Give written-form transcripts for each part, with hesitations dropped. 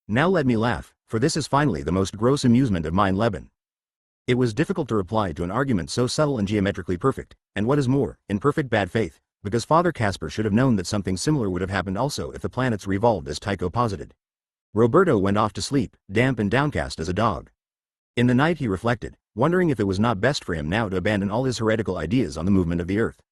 Now let me laugh, for this is finally the most gross amusement of mine, Leben. It was difficult to reply to an argument so subtle and geometrically perfect, and what is more, in perfect bad faith, because Father Casper should have known that something similar would have happened also if the planets revolved as Tycho posited. Roberto went off to sleep, damp and downcast as a dog. In the night he reflected, wondering if it was not best for him now to abandon all his heretical ideas on the movement of the earth.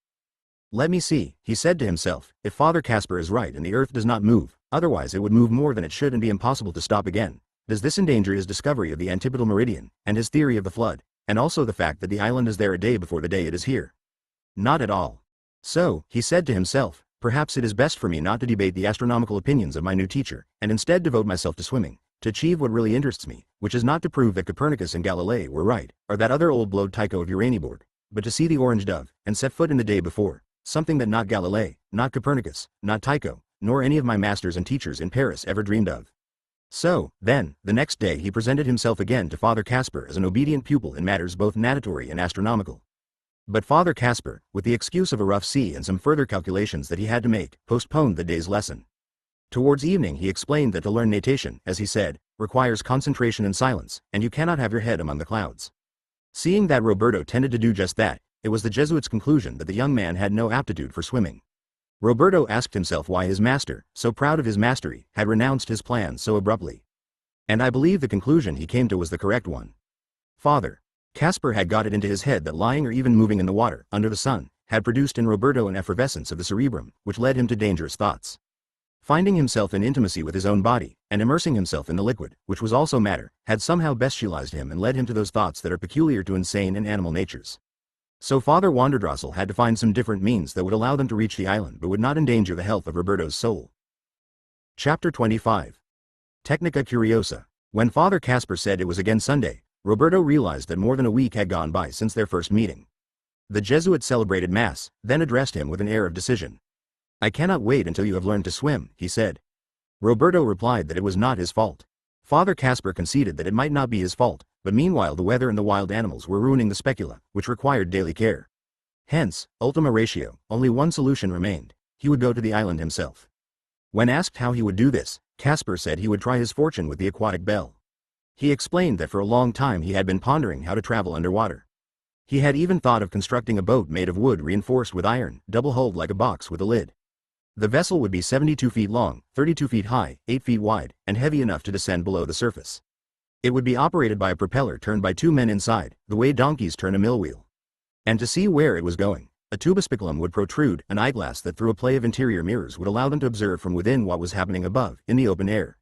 Let me see, he said to himself, if Father Casper is right and the earth does not move, otherwise it would move more than it should and be impossible to stop again. Does this endanger his discovery of the antipodal meridian, and his theory of the flood, and also the fact that the island is there a day before the day it is here? Not at all. So, he said to himself, perhaps it is best for me not to debate the astronomical opinions of my new teacher, and instead devote myself to swimming, to achieve what really interests me, which is not to prove that Copernicus and Galilei were right, or that other old blowed Tycho of Uraniborg, but to see the orange dove, and set foot in the day before, something that not Galilei, not Copernicus, not Tycho, nor any of my masters and teachers in Paris ever dreamed of. So, then, the next day he presented himself again to Father Casper as an obedient pupil in matters both natatory and astronomical. But Father Casper, with the excuse of a rough sea and some further calculations that he had to make, postponed the day's lesson. Towards evening he explained that to learn natation, as he said, requires concentration and silence, and you cannot have your head among the clouds. Seeing that Roberto tended to do just that, it was the Jesuit's conclusion that the young man had no aptitude for swimming. Roberto asked himself why his master, so proud of his mastery, had renounced his plans so abruptly. And I believe the conclusion he came to was the correct one. Father Casper had got it into his head that lying or even moving in the water, under the sun, had produced in Roberto an effervescence of the cerebrum, which led him to dangerous thoughts. Finding himself in intimacy with his own body, and immersing himself in the liquid, which was also matter, had somehow bestialized him and led him to those thoughts that are peculiar to insane and animal natures. So Father Wanderdrossel had to find some different means that would allow them to reach the island but would not endanger the health of Roberto's soul. Chapter 25. Technica Curiosa. When Father Casper said it was again Sunday, Roberto realized that more than a week had gone by since their first meeting. The Jesuit celebrated Mass, then addressed him with an air of decision. I cannot wait until you have learned to swim, he said. Roberto replied that it was not his fault. Father Casper conceded that it might not be his fault, but meanwhile the weather and the wild animals were ruining the specula, which required daily care. Hence, ultima ratio, only one solution remained: he would go to the island himself. When asked how he would do this, Casper said he would try his fortune with the aquatic bell. He explained that for a long time he had been pondering how to travel underwater. He had even thought of constructing a boat made of wood reinforced with iron, double-hulled like a box with a lid. The vessel would be 72 feet long, 32 feet high, 8 feet wide, and heavy enough to descend below the surface. It would be operated by a propeller turned by two men inside, the way donkeys turn a mill wheel. And to see where it was going, a tubospiculum would protrude, an eyeglass that through a play of interior mirrors would allow them to observe from within what was happening above, in the open air.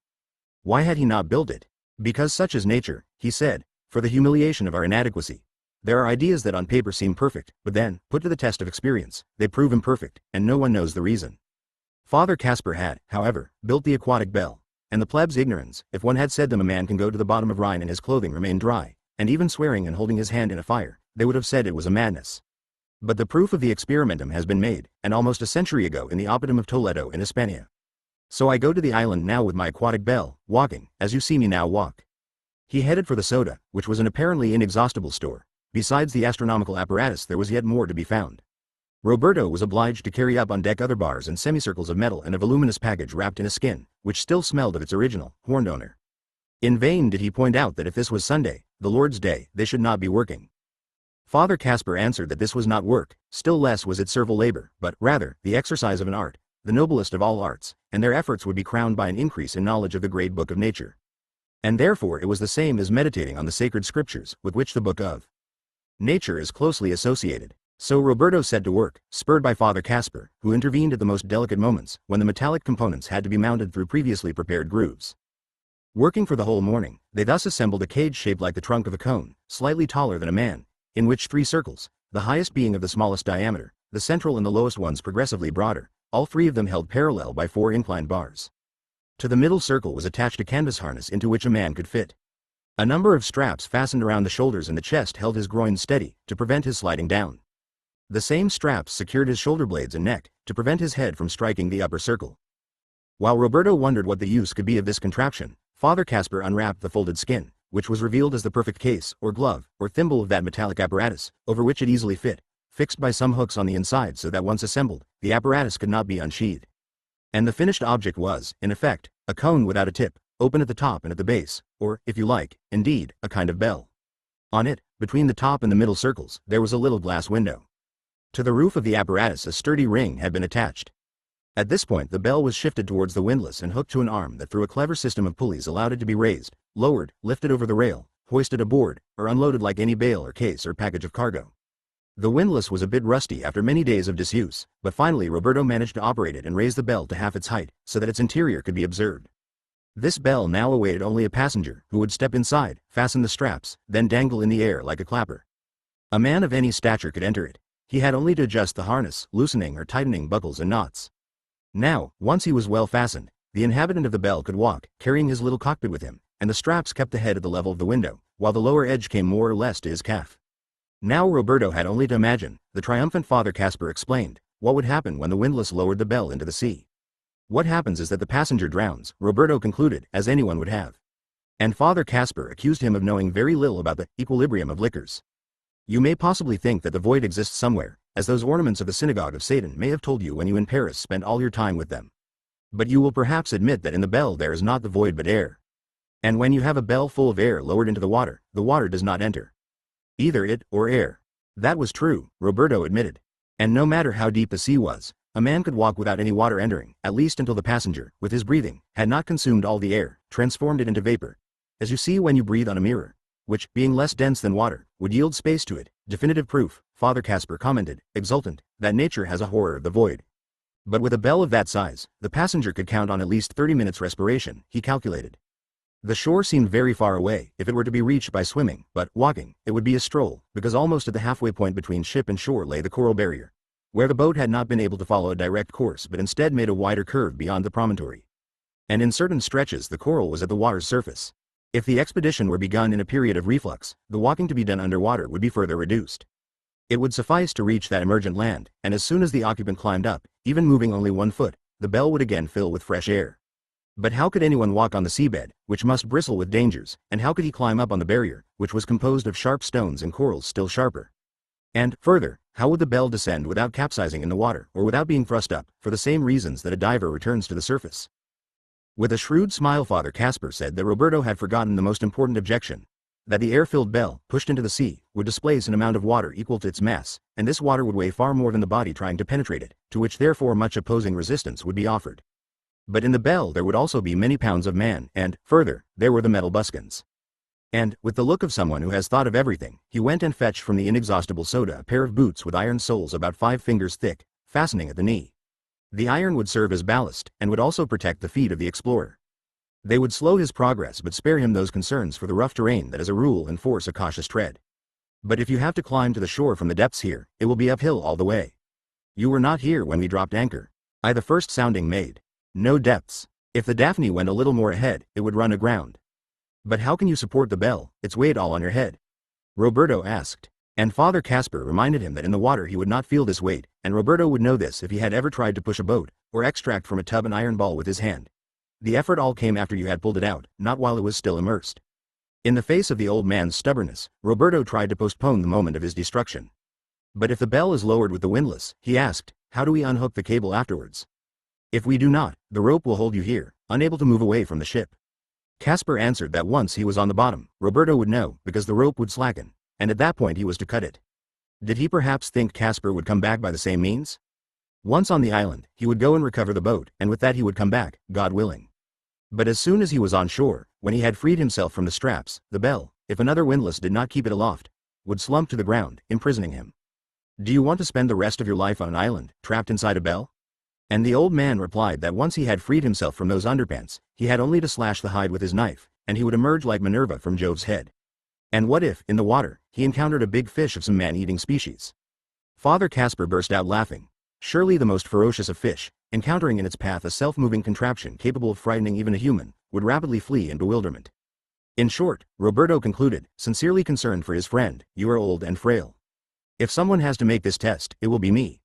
Why had he not built it? Because such is nature, he said, for the humiliation of our inadequacy. There are ideas that on paper seem perfect, but then, put to the test of experience, they prove imperfect, and no one knows the reason. Father Casper had, however, built the aquatic bell, and the plebs' ignorance, if one had said them a man can go to the bottom of Rhine and his clothing remain dry, and even swearing and holding his hand in a fire, they would have said it was a madness. But the proof of the experimentum has been made, and almost a century ago in the Oppidum of Toledo in Hispania. So I go to the island now with my aquatic bell, walking, as you see me now walk. He headed for the soda, which was an apparently inexhaustible store. Besides the astronomical apparatus there was yet more to be found. Roberto was obliged to carry up on deck other bars and semicircles of metal and a voluminous package wrapped in a skin, which still smelled of its original, horned owner. In vain did he point out that if this was Sunday, the Lord's Day, they should not be working. Father Casper answered that this was not work, still less was it servile labor, but, rather, the exercise of an art, the noblest of all arts, and their efforts would be crowned by an increase in knowledge of the great book of nature. And therefore it was the same as meditating on the sacred scriptures, with which the book of nature is closely associated. So Roberto set to work, spurred by Father Casper, who intervened at the most delicate moments, when the metallic components had to be mounted through previously prepared grooves. Working for the whole morning, they thus assembled a cage shaped like the trunk of a cone, slightly taller than a man, in which 3 circles, the highest being of the smallest diameter, the central and the lowest ones progressively broader, all 3 of them held parallel by 4 inclined bars. To the middle circle was attached a canvas harness into which a man could fit. A number of straps fastened around the shoulders and the chest held his groin steady, to prevent his sliding down. The same straps secured his shoulder blades and neck, to prevent his head from striking the upper circle. While Roberto wondered what the use could be of this contraption, Father Casper unwrapped the folded skin, which was revealed as the perfect case, or glove, or thimble of that metallic apparatus, over which it easily fit, fixed by some hooks on the inside so that once assembled, the apparatus could not be unsheathed. And the finished object was, in effect, a cone without a tip, open at the top and at the base, or, if you like, indeed, a kind of bell. On it, between the top and the middle circles, there was a little glass window. To the roof of the apparatus a sturdy ring had been attached. At this point the bell was shifted towards the windlass and hooked to an arm that through a clever system of pulleys allowed it to be raised, lowered, lifted over the rail, hoisted aboard, or unloaded like any bale or case or package of cargo. The windlass was a bit rusty after many days of disuse, but finally Roberto managed to operate it and raise the bell to half its height, so that its interior could be observed. This bell now awaited only a passenger, who would step inside, fasten the straps, then dangle in the air like a clapper. A man of any stature could enter it. He had only to adjust the harness, loosening or tightening buckles and knots. Now, once he was well fastened, the inhabitant of the bell could walk, carrying his little cockpit with him, and the straps kept the head at the level of the window, while the lower edge came more or less to his calf. Now Roberto had only to imagine, the triumphant Father Casper explained, what would happen when the windlass lowered the bell into the sea. What happens is that the passenger drowns, Roberto concluded, as anyone would have. And Father Casper accused him of knowing very little about the equilibrium of liquors. You may possibly think that the void exists somewhere, as those ornaments of the synagogue of Satan may have told you when you in Paris spent all your time with them. But you will perhaps admit that in the bell there is not the void but air. And when you have a bell full of air lowered into the water does not enter. Either it or air. That was true, Roberto admitted. And no matter how deep the sea was, a man could walk without any water entering, at least until the passenger, with his breathing, had not consumed all the air, transformed it into vapor. As you see when you breathe on a mirror, which, being less dense than water, would yield space to it, definitive proof, Father Casper commented, exultant, that nature has a horror of the void. But with a bell of that size, the passenger could count on at least 30 minutes respiration, he calculated. The shore seemed very far away, if it were to be reached by swimming, but, walking, it would be a stroll, because almost at the halfway point between ship and shore lay the coral barrier, where the boat had not been able to follow a direct course but instead made a wider curve beyond the promontory. And in certain stretches the coral was at the water's surface. If the expedition were begun in a period of reflux, the walking to be done underwater would be further reduced. It would suffice to reach that emergent land, and as soon as the occupant climbed up, even moving only 1 foot, the bell would again fill with fresh air. But how could anyone walk on the seabed, which must bristle with dangers, and how could he climb up on the barrier, which was composed of sharp stones and corals still sharper? And, further, how would the bell descend without capsizing in the water, or without being thrust up, for the same reasons that a diver returns to the surface? With a shrewd smile Father Casper said that Roberto had forgotten the most important objection, that the air-filled bell, pushed into the sea, would displace an amount of water equal to its mass, and this water would weigh far more than the body trying to penetrate it, to which therefore much opposing resistance would be offered. But in the bell there would also be many pounds of man, and, further, there were the metal buskins. And, with the look of someone who has thought of everything, he went and fetched from the inexhaustible soda a pair of boots with iron soles about 5 fingers thick, fastening at the knee. The iron would serve as ballast, and would also protect the feet of the explorer. They would slow his progress but spare him those concerns for the rough terrain that as a rule enforce a cautious tread. But if you have to climb to the shore from the depths here, it will be uphill all the way. You were not here when we dropped anchor. The first sounding made. No depths. If the Daphne went a little more ahead, it would run aground. But how can you support the bell, its weight all on your head? Roberto asked. And Father Casper reminded him that in the water he would not feel this weight, and Roberto would know this if he had ever tried to push a boat, or extract from a tub an iron ball with his hand. The effort all came after you had pulled it out, not while it was still immersed. In the face of the old man's stubbornness, Roberto tried to postpone the moment of his destruction. But if the bell is lowered with the windlass, he asked, how do we unhook the cable afterwards? If we do not, the rope will hold you here, unable to move away from the ship. Casper answered that once he was on the bottom, Roberto would know, because the rope would slacken, and at that point he was to cut it. Did he perhaps think Casper would come back by the same means? Once on the island, he would go and recover the boat, and with that he would come back, God willing. But as soon as he was on shore, when he had freed himself from the straps, the bell, if another windlass did not keep it aloft, would slump to the ground, imprisoning him. Do you want to spend the rest of your life on an island, trapped inside a bell? And the old man replied that once he had freed himself from those underpants, he had only to slash the hide with his knife, and he would emerge like Minerva from Jove's head. And what if, in the water, he encountered a big fish of some man-eating species? Father Casper burst out laughing. Surely the most ferocious of fish, encountering in its path a self-moving contraption capable of frightening even a human, would rapidly flee in bewilderment. In short, Roberto concluded, sincerely concerned for his friend, you are old and frail. If someone has to make this test, it will be me.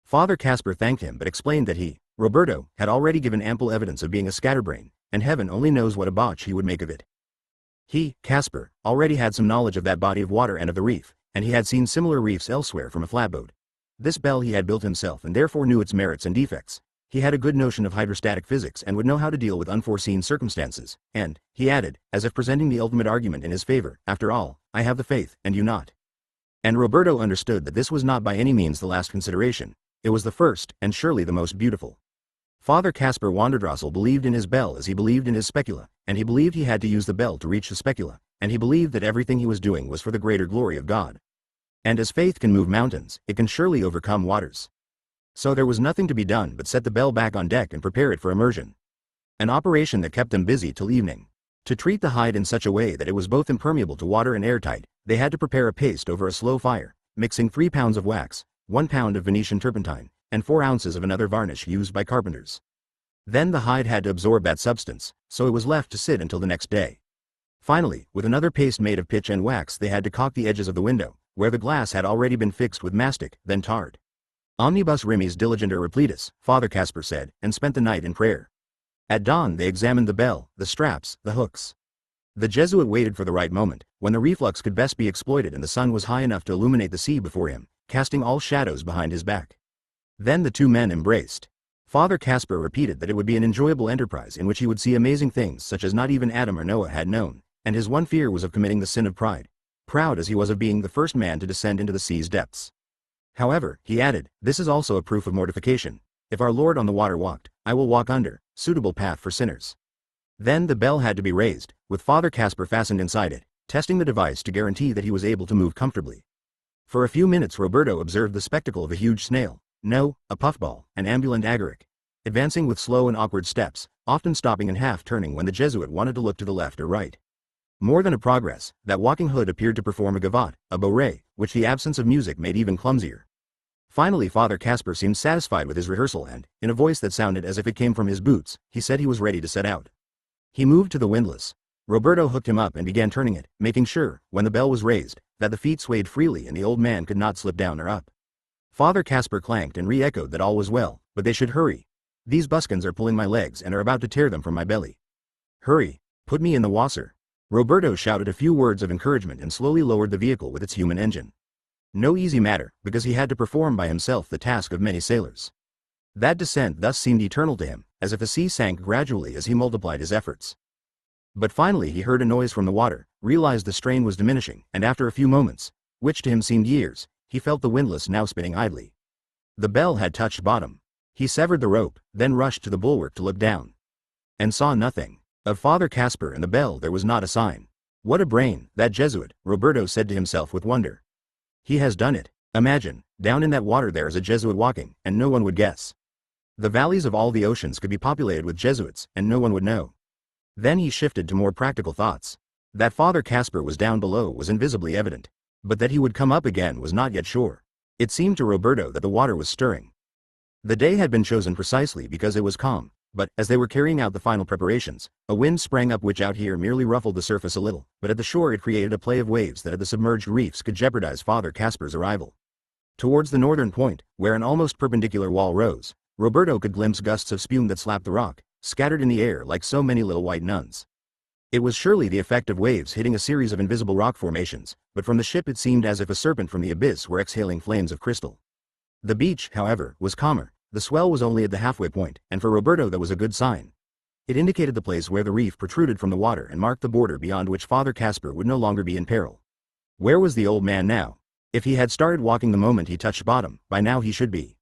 Father Casper thanked him but explained that he, Roberto, had already given ample evidence of being a scatterbrain, and heaven only knows what a botch he would make of it. He, Casper, already had some knowledge of that body of water and of the reef, and he had seen similar reefs elsewhere from a flatboat. This bell he had built himself and therefore knew its merits and defects. He had a good notion of hydrostatic physics and would know how to deal with unforeseen circumstances, and, he added, as if presenting the ultimate argument in his favor, after all, I have the faith, and you not. And Roberto understood that this was not by any means the last consideration, it was the first, and surely the most beautiful. Father Caspar Wanderdrassil believed in his bell as he believed in his specula, and he believed he had to use the bell to reach the specula, and he believed that everything he was doing was for the greater glory of God. And as faith can move mountains, it can surely overcome waters. So there was nothing to be done but set the bell back on deck and prepare it for immersion. An operation that kept them busy till evening. To treat the hide in such a way that it was both impermeable to water and airtight, they had to prepare a paste over a slow fire, mixing 3 pounds of wax, 1 pound of Venetian turpentine, and 4 ounces of another varnish used by carpenters. Then the hide had to absorb that substance, so it was left to sit until the next day. Finally, with another paste made of pitch and wax, they had to caulk the edges of the window, where the glass had already been fixed with mastic, then tarred. Omnibus rimis diligenter repletus, Father Caspar said, and spent the night in prayer. At dawn they examined the bell, the straps, the hooks. The Jesuit waited for the right moment, when the reflux could best be exploited and the sun was high enough to illuminate the sea before him, casting all shadows behind his back. Then the two men embraced. Father Caspar repeated that it would be an enjoyable enterprise in which he would see amazing things such as not even Adam or Noah had known, and his one fear was of committing the sin of pride, proud as he was of being the first man to descend into the sea's depths. However, he added, this is also a proof of mortification. If our Lord on the water walked, I will walk under, suitable path for sinners. Then the bell had to be raised, with Father Caspar fastened inside it, testing the device to guarantee that he was able to move comfortably. For a few minutes Roberto observed the spectacle of a huge snail, no, a puffball, an ambulant agaric, advancing with slow and awkward steps, often stopping and half turning when the Jesuit wanted to look to the left or right. More than a progress, that walking hood appeared to perform a gavotte, a bourrée, which the absence of music made even clumsier. Finally Father Caspar seemed satisfied with his rehearsal and, in a voice that sounded as if it came from his boots, he said he was ready to set out. He moved to the windlass. Roberto hooked him up and began turning it, making sure, when the bell was raised, that the feet swayed freely and the old man could not slip down or up. Father Caspar clanked and re-echoed that all was well, but they should hurry. These buskins are pulling my legs and are about to tear them from my belly. Hurry, put me in the wasser. Roberto shouted a few words of encouragement and slowly lowered the vehicle with its human engine. No easy matter, because he had to perform by himself the task of many sailors. That descent thus seemed eternal to him, as if the sea sank gradually as he multiplied his efforts. But finally he heard a noise from the water, realized the strain was diminishing, and after a few moments, which to him seemed years, he felt the windlass now spinning idly. The bell had touched bottom. He severed the rope, then rushed to the bulwark to look down. And saw nothing. Of Father Caspar and the bell there was not a sign. What a brain, that Jesuit, Roberto said to himself with wonder. He has done it. Imagine, down in that water there is a Jesuit walking, and no one would guess. The valleys of all the oceans could be populated with Jesuits, and no one would know. Then he shifted to more practical thoughts. That Father Caspar was down below was invisibly evident, but that he would come up again was not yet sure. It seemed to Roberto that the water was stirring. The day had been chosen precisely because it was calm, but, as they were carrying out the final preparations, a wind sprang up which out here merely ruffled the surface a little, but at the shore it created a play of waves that at the submerged reefs could jeopardize Father Caspar's arrival. Towards the northern point, where an almost perpendicular wall rose, Roberto could glimpse gusts of spume that slapped the rock, scattered in the air like so many little white nuns. It was surely the effect of waves hitting a series of invisible rock formations, but from the ship it seemed as if a serpent from the abyss were exhaling flames of crystal. The beach, however, was calmer. The swell was only at the halfway point, and for Roberto that was a good sign. It indicated the place where the reef protruded from the water and marked the border beyond which Father Caspar would no longer be in peril. Where was the old man now? If he had started walking the moment he touched bottom, by now he should be.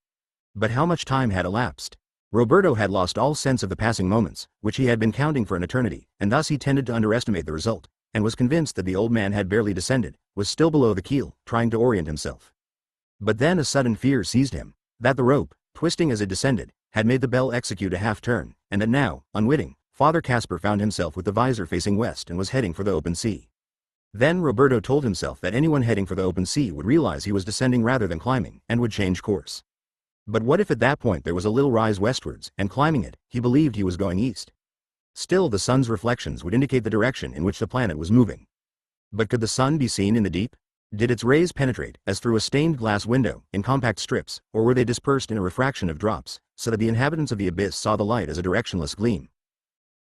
But how much time had elapsed? Roberto had lost all sense of the passing moments, which he had been counting for an eternity, and thus he tended to underestimate the result, and was convinced that the old man had barely descended, was still below the keel, trying to orient himself. But then a sudden fear seized him, that the rope, twisting as it descended, had made the bell execute a half-turn, and that now, unwitting, Father Caspar found himself with the visor facing west and was heading for the open sea. Then Roberto told himself that anyone heading for the open sea would realize he was descending rather than climbing, and would change course. But what if at that point there was a little rise westwards, and climbing it, he believed he was going east? Still the sun's reflections would indicate the direction in which the planet was moving. But could the sun be seen in the deep? Did its rays penetrate, as through a stained glass window, in compact strips, or were they dispersed in a refraction of drops, so that the inhabitants of the abyss saw the light as a directionless gleam?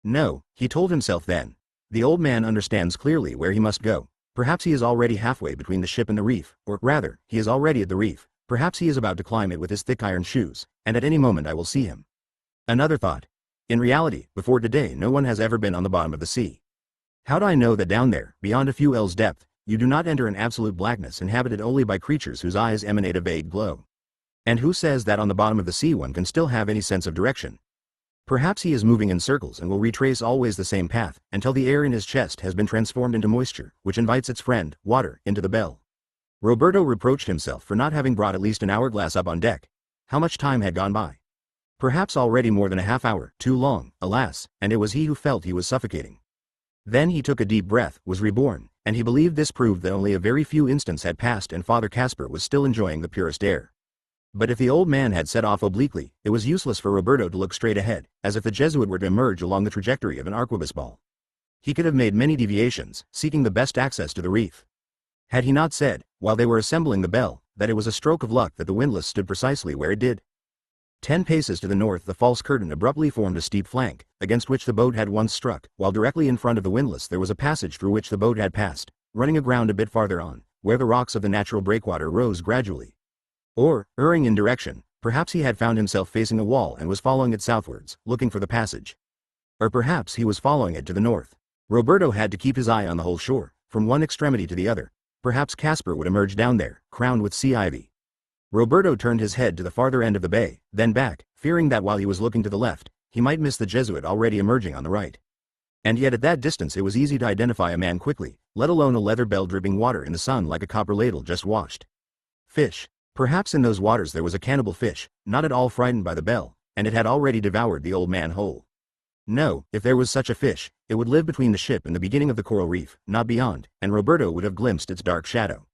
No, he told himself then. The old man understands clearly where he must go. Perhaps he is already halfway between the ship and the reef, or rather, he is already at the reef. Perhaps he is about to climb it with his thick iron shoes, and at any moment I will see him. Another thought. In reality, before today no one has ever been on the bottom of the sea. How do I know that down there, beyond a few ells depth, you do not enter an absolute blackness inhabited only by creatures whose eyes emanate a vague glow? And who says that on the bottom of the sea one can still have any sense of direction? Perhaps he is moving in circles and will retrace always the same path, until the air in his chest has been transformed into moisture, which invites its friend, water, into the bell. Roberto reproached himself for not having brought at least an hourglass up on deck. How much time had gone by? Perhaps already more than a half hour, too long, alas, and it was he who felt he was suffocating. Then he took a deep breath, was reborn, and he believed this proved that only a very few instants had passed and Father Casper was still enjoying the purest air. But if the old man had set off obliquely, it was useless for Roberto to look straight ahead, as if the Jesuit were to emerge along the trajectory of an arquebus ball. He could have made many deviations, seeking the best access to the reef. Had he not said, while they were assembling the bell, that it was a stroke of luck that the windlass stood precisely where it did? 10 paces to the north the false curtain abruptly formed a steep flank, against which the boat had once struck, while directly in front of the windlass there was a passage through which the boat had passed, running aground a bit farther on, where the rocks of the natural breakwater rose gradually. Or, erring in direction, perhaps he had found himself facing a wall and was following it southwards, looking for the passage. Or perhaps he was following it to the north. Roberto had to keep his eye on the whole shore, from one extremity to the other. Perhaps Casper would emerge down there, crowned with sea ivy. Roberto turned his head to the farther end of the bay, then back, fearing that while he was looking to the left, he might miss the Jesuit already emerging on the right. And yet at that distance it was easy to identify a man quickly, let alone a leather bell dripping water in the sun like a copper ladle just washed. Fish. Perhaps in those waters there was a cannibal fish, not at all frightened by the bell, and it had already devoured the old man whole. No, if there was such a fish, it would live between the ship and the beginning of the coral reef, not beyond, and Roberto would have glimpsed its dark shadow.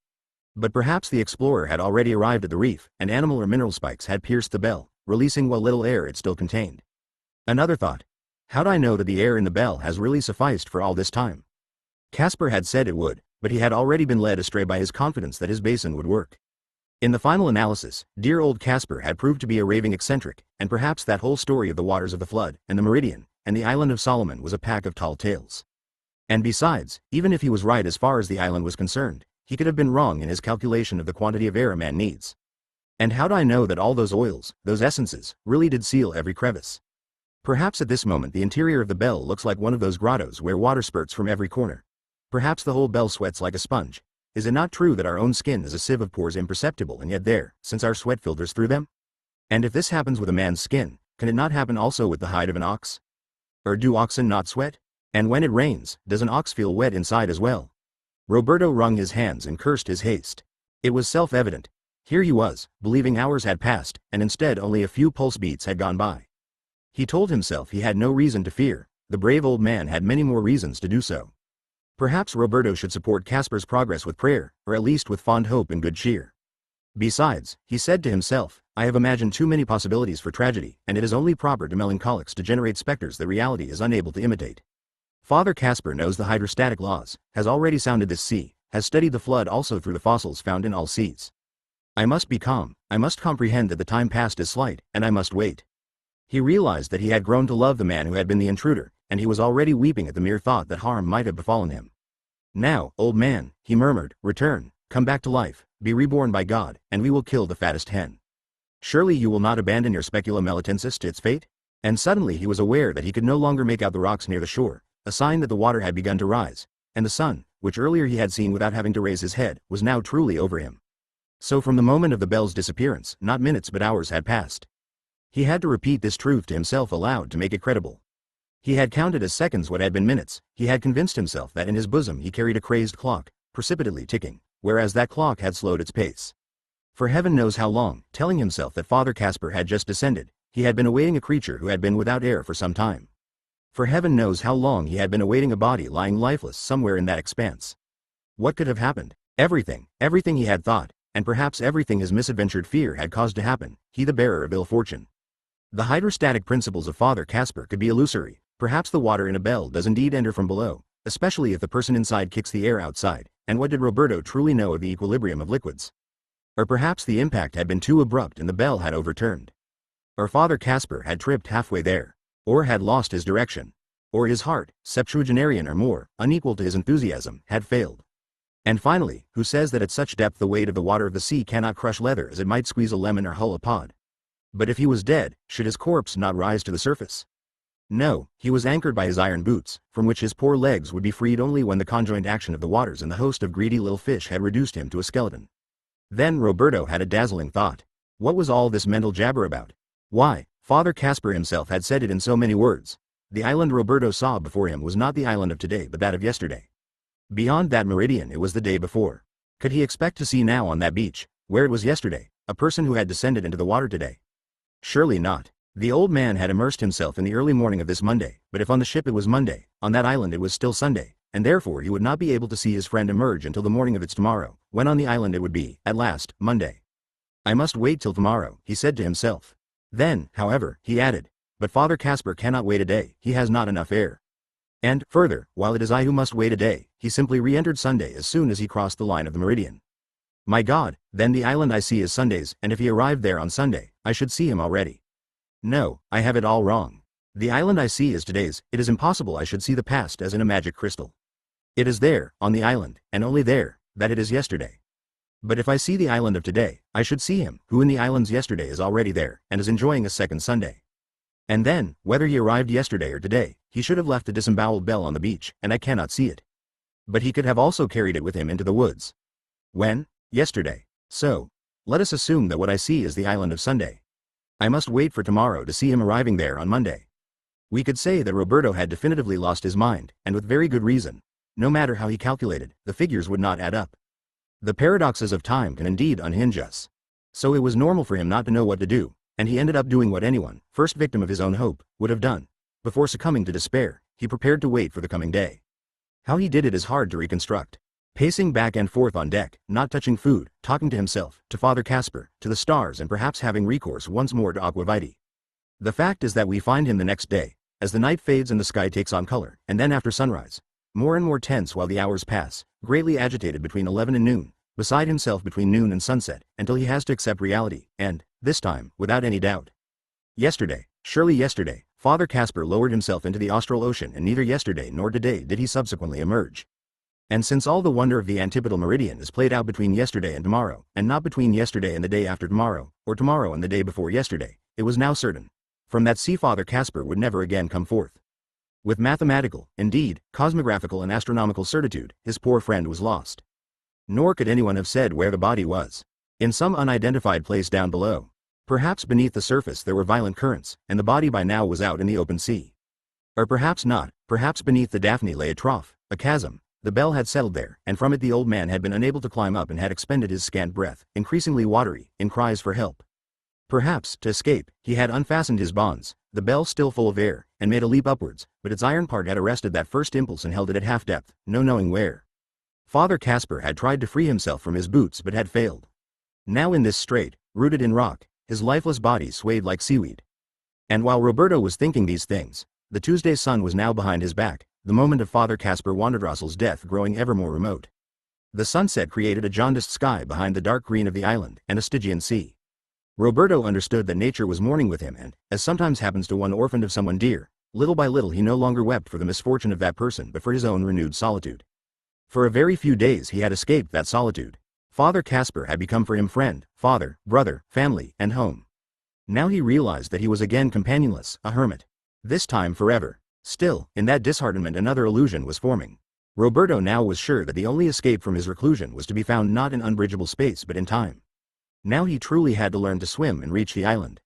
But perhaps the explorer had already arrived at the reef, and animal or mineral spikes had pierced the bell, releasing what little air it still contained. Another thought. How'd I know that the air in the bell has really sufficed for all this time? Casper had said it would, but he had already been led astray by his confidence that his basin would work. In the final analysis, dear old Casper had proved to be a raving eccentric, and perhaps that whole story of the waters of the flood, and the meridian, and the island of Solomon was a pack of tall tales. And besides, even if he was right as far as the island was concerned, he could have been wrong in his calculation of the quantity of air a man needs. And how'd I know that all those oils, those essences, really did seal every crevice? Perhaps at this moment the interior of the bell looks like one of those grottos where water spurts from every corner. Perhaps the whole bell sweats like a sponge. Is it not true that our own skin is a sieve of pores imperceptible and yet there, since our sweat filters through them? And if this happens with a man's skin, can it not happen also with the hide of an ox? Or do oxen not sweat? And when it rains, does an ox feel wet inside as well? Roberto wrung his hands and cursed his haste. It was self-evident. Here he was, believing hours had passed, and instead only a few pulse beats had gone by. He told himself he had no reason to fear. The brave old man had many more reasons to do so. Perhaps Roberto should support Casper's progress with prayer, or at least with fond hope and good cheer. Besides, he said to himself, I have imagined too many possibilities for tragedy, and it is only proper to melancholics to generate specters that reality is unable to imitate. Father Casper knows the hydrostatic laws, has already sounded this sea, has studied the flood also through the fossils found in all seas. I must be calm, I must comprehend that the time past is slight, and I must wait. He realized that he had grown to love the man who had been the intruder, and he was already weeping at the mere thought that harm might have befallen him. Now, old man, he murmured, return, come back to life, be reborn by God, and we will kill the fattest hen. Surely you will not abandon your Specula melitensis to its fate? And suddenly he was aware that he could no longer make out the rocks near the shore, a sign that the water had begun to rise, and the sun, which earlier he had seen without having to raise his head, was now truly over him. So from the moment of the bell's disappearance, not minutes but hours had passed. He had to repeat this truth to himself aloud to make it credible. He had counted as seconds what had been minutes. He had convinced himself that in his bosom he carried a crazed clock, precipitately ticking, whereas that clock had slowed its pace. For heaven knows how long, telling himself that Father Casper had just descended, he had been awaiting a creature who had been without air for some time. For heaven knows how long he had been awaiting a body lying lifeless somewhere in that expanse. What could have happened? Everything he had thought, and perhaps everything his misadventured fear had caused to happen, he the bearer of ill fortune. The hydrostatic principles of Father Casper could be illusory. Perhaps the water in a bell does indeed enter from below, especially if the person inside kicks the air outside, and what did Roberto truly know of the equilibrium of liquids? Or perhaps the impact had been too abrupt and the bell had overturned. Or Father Casper had tripped halfway there. Or had lost his direction. Or his heart, septuagenarian or more, unequal to his enthusiasm, had failed. And finally, who says that at such depth the weight of the water of the sea cannot crush leather as it might squeeze a lemon or hull a pod? But if he was dead, should his corpse not rise to the surface? No, he was anchored by his iron boots, from which his poor legs would be freed only when the conjoint action of the waters and the host of greedy little fish had reduced him to a skeleton. Then Roberto had a dazzling thought. What was all this mental jabber about? Why, Father Casper himself had said it in so many words. The island Roberto saw before him was not the island of today but that of yesterday. Beyond that meridian it was the day before. Could he expect to see now on that beach, where it was yesterday, a person who had descended into the water today? Surely not. The old man had immersed himself in the early morning of this Monday, but if on the ship it was Monday, on that island it was still Sunday, and therefore he would not be able to see his friend emerge until the morning of its tomorrow, when on the island it would be, at last, Monday. I must wait till tomorrow, he said to himself. Then, however, he added, but Father Casper cannot wait a day, he has not enough air. And, further, while it is I who must wait a day, he simply re-entered Sunday as soon as he crossed the line of the meridian. My God, then the island I see is Sunday's, and if he arrived there on Sunday, I should see him already. No, I have it all wrong. The island I see is today's, it is impossible I should see the past as in a magic crystal. It is there, on the island, and only there, that it is yesterday. But if I see the island of today, I should see him, who in the islands yesterday is already there, and is enjoying a second Sunday. And then, whether he arrived yesterday or today, he should have left the disemboweled bell on the beach, and I cannot see it. But he could have also carried it with him into the woods. When? Yesterday. So, let us assume that what I see is the island of Sunday. I must wait for tomorrow to see him arriving there on Monday. We could say that Roberto had definitively lost his mind, and with very good reason. No matter how he calculated, the figures would not add up. The paradoxes of time can indeed unhinge us. So it was normal for him not to know what to do, and he ended up doing what anyone, first victim of his own hope, would have done. Before succumbing to despair, he prepared to wait for the coming day. How he did it is hard to reconstruct. Pacing back and forth on deck, not touching food, talking to himself, to Father Casper, to the stars, and perhaps having recourse once more to Aqua Vitae. The fact is that we find him the next day, as the night fades and the sky takes on color, and then after sunrise, more and more tense while the hours pass, greatly agitated between 11 and noon, beside himself between noon and sunset, until he has to accept reality, and, this time, without any doubt. Yesterday, surely yesterday, Father Casper lowered himself into the austral ocean, and neither yesterday nor today did he subsequently emerge. And since all the wonder of the antipodal meridian is played out between yesterday and tomorrow, and not between yesterday and the day after tomorrow, or tomorrow and the day before yesterday, it was now certain. From that sea Father Casper would never again come forth. With mathematical, indeed, cosmographical and astronomical certitude, his poor friend was lost. Nor could anyone have said where the body was. In some unidentified place down below. Perhaps beneath the surface there were violent currents, and the body by now was out in the open sea. Or perhaps not, perhaps beneath the Daphne lay a trough, a chasm. The bell had settled there, and from it the old man had been unable to climb up and had expended his scant breath, increasingly watery, in cries for help. Perhaps, to escape, he had unfastened his bonds, the bell still full of air, and made a leap upwards, but its iron part had arrested that first impulse and held it at half depth, no knowing where. Father Casper had tried to free himself from his boots but had failed. Now in this strait, rooted in rock, his lifeless body swayed like seaweed. And while Roberto was thinking these things, the Tuesday sun was now behind his back, the moment of Father Casper Wanderdrossel's death growing ever more remote. The sunset created a jaundiced sky behind the dark green of the island, and a Stygian sea. Roberto understood that nature was mourning with him and, as sometimes happens to one orphaned of someone dear, little by little he no longer wept for the misfortune of that person but for his own renewed solitude. For a very few days he had escaped that solitude. Father Casper had become for him friend, father, brother, family, and home. Now he realized that he was again companionless, a hermit. This time forever. Still, in that disheartenment another illusion was forming. Roberto now was sure that the only escape from his reclusion was to be found not in unbridgeable space but in time. Now he truly had to learn to swim and reach the island.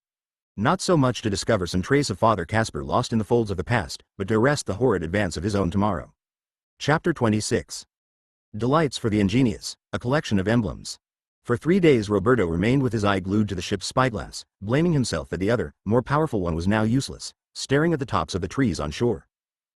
Not so much to discover some trace of Father Casper lost in the folds of the past, but to arrest the horrid advance of his own tomorrow. Chapter 26. Delights for the Ingenious, a collection of emblems. For 3 days Roberto remained with his eye glued to the ship's spyglass, blaming himself that the other, more powerful one was now useless, staring at the tops of the trees on shore.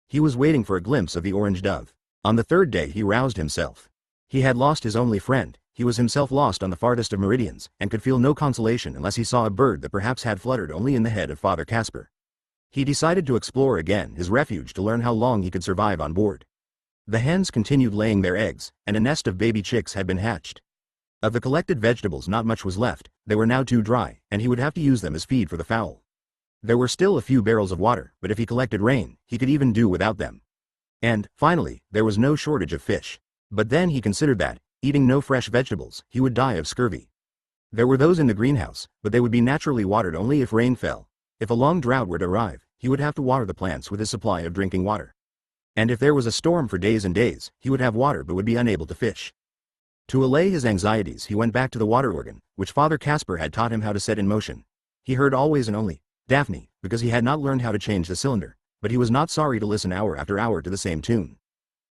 He was waiting for a glimpse of the orange dove. On the 3rd day he roused himself. He had lost his only friend, he was himself lost on the farthest of meridians, and could feel no consolation unless he saw a bird that perhaps had fluttered only in the head of Father Casper. He decided to explore again his refuge to learn how long he could survive on board. The hens continued laying their eggs, and a nest of baby chicks had been hatched. Of the collected vegetables not much was left, they were now too dry, and he would have to use them as feed for the fowl. There were still a few barrels of water, but if he collected rain, he could even do without them. And, finally, there was no shortage of fish. But then he considered that, eating no fresh vegetables, he would die of scurvy. There were those in the greenhouse, but they would be naturally watered only if rain fell. If a long drought were to arrive, he would have to water the plants with his supply of drinking water. And if there was a storm for days and days, he would have water but would be unable to fish. To allay his anxieties, he went back to the water organ, which Father Casper had taught him how to set in motion. He heard always and only Daphne, because he had not learned how to change the cylinder, but he was not sorry to listen hour after hour to the same tune.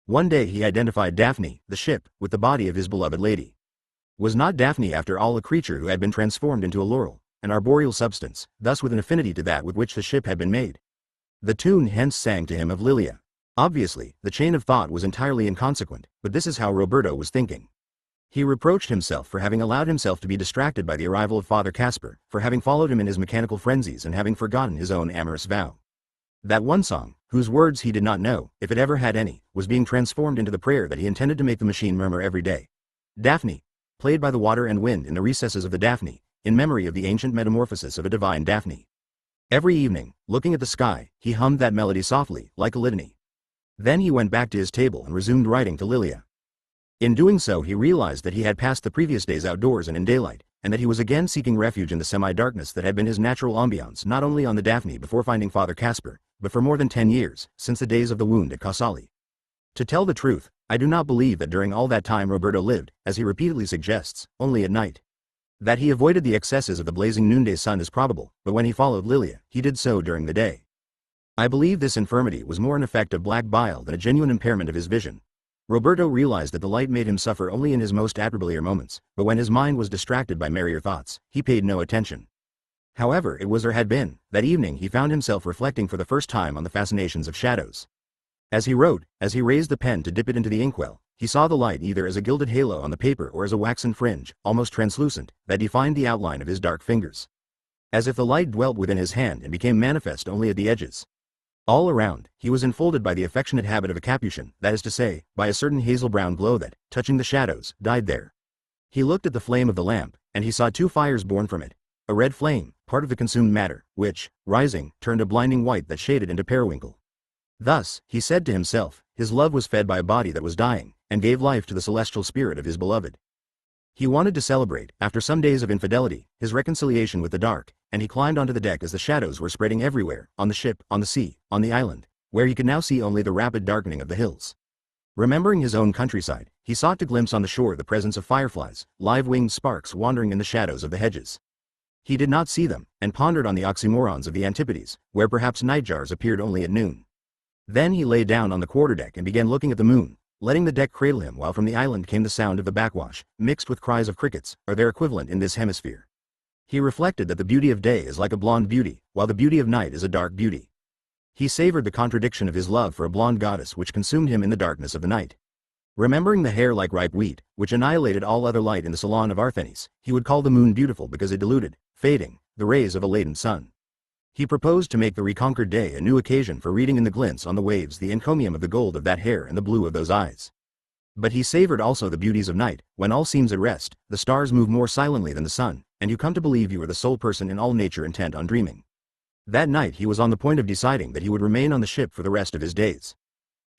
One day he identified Daphne, the ship, with the body of his beloved lady. Was not Daphne after all a creature who had been transformed into a laurel, an arboreal substance, thus with an affinity to that with which the ship had been made? The tune hence sang to him of Lilia. Obviously, the chain of thought was entirely inconsequent, but this is how Roberto was thinking. He reproached himself for having allowed himself to be distracted by the arrival of Father Casper, for having followed him in his mechanical frenzies and having forgotten his own amorous vow. That one song, whose words he did not know, if it ever had any, was being transformed into the prayer that he intended to make the machine murmur every day. Daphne, played by the water and wind in the recesses of the Daphne, in memory of the ancient metamorphosis of a divine Daphne. Every evening, looking at the sky, he hummed that melody softly, like a litany. Then he went back to his table and resumed writing to Lilia. In doing so he realized that he had passed the previous days outdoors and in daylight, and that he was again seeking refuge in the semi-darkness that had been his natural ambiance not only on the Daphne before finding Father Casper, but for more than 10 years, since the days of the wound at Casali. To tell the truth, I do not believe that during all that time Roberto lived, as he repeatedly suggests, only at night. That he avoided the excesses of the blazing noonday sun is probable, but when he followed Lilia, he did so during the day. I believe this infirmity was more an effect of black bile than a genuine impairment of his vision. Roberto realized that the light made him suffer only in his most admirable moments, but when his mind was distracted by merrier thoughts, he paid no attention. However it was or had been, that evening he found himself reflecting for the first time on the fascinations of shadows. As he wrote, as he raised the pen to dip it into the inkwell, he saw the light either as a gilded halo on the paper or as a waxen fringe, almost translucent, that defined the outline of his dark fingers. As if the light dwelt within his hand and became manifest only at the edges. All around, he was enfolded by the affectionate habit of a Capuchin, that is to say, by a certain hazel-brown glow that, touching the shadows, died there. He looked at the flame of the lamp, and he saw 2 fires born from it. A red flame, part of the consumed matter, which, rising, turned a blinding white that shaded into periwinkle. Thus, he said to himself, his love was fed by a body that was dying, and gave life to the celestial spirit of his beloved. He wanted to celebrate, after some days of infidelity, his reconciliation with the dark, and he climbed onto the deck as the shadows were spreading everywhere, on the ship, on the sea, on the island, where he could now see only the rapid darkening of the hills. Remembering his own countryside, he sought to glimpse on the shore the presence of fireflies, live-winged sparks wandering in the shadows of the hedges. He did not see them, and pondered on the oxymorons of the Antipodes, where perhaps nightjars appeared only at noon. Then he lay down on the quarterdeck and began looking at the moon, letting the deck cradle him while from the island came the sound of the backwash, mixed with cries of crickets, or their equivalent in this hemisphere. He reflected that the beauty of day is like a blonde beauty, while the beauty of night is a dark beauty. He savored the contradiction of his love for a blonde goddess which consumed him in the darkness of the night. Remembering the hair like ripe wheat, which annihilated all other light in the salon of Arthenes, he would call the moon beautiful because it diluted, fading, the rays of a latent sun. He proposed to make the reconquered day a new occasion for reading in the glints on the waves the encomium of the gold of that hair and the blue of those eyes. But he savored also the beauties of night, when all seems at rest, the stars move more silently than the sun, and you come to believe you are the sole person in all nature intent on dreaming. That night he was on the point of deciding that he would remain on the ship for the rest of his days.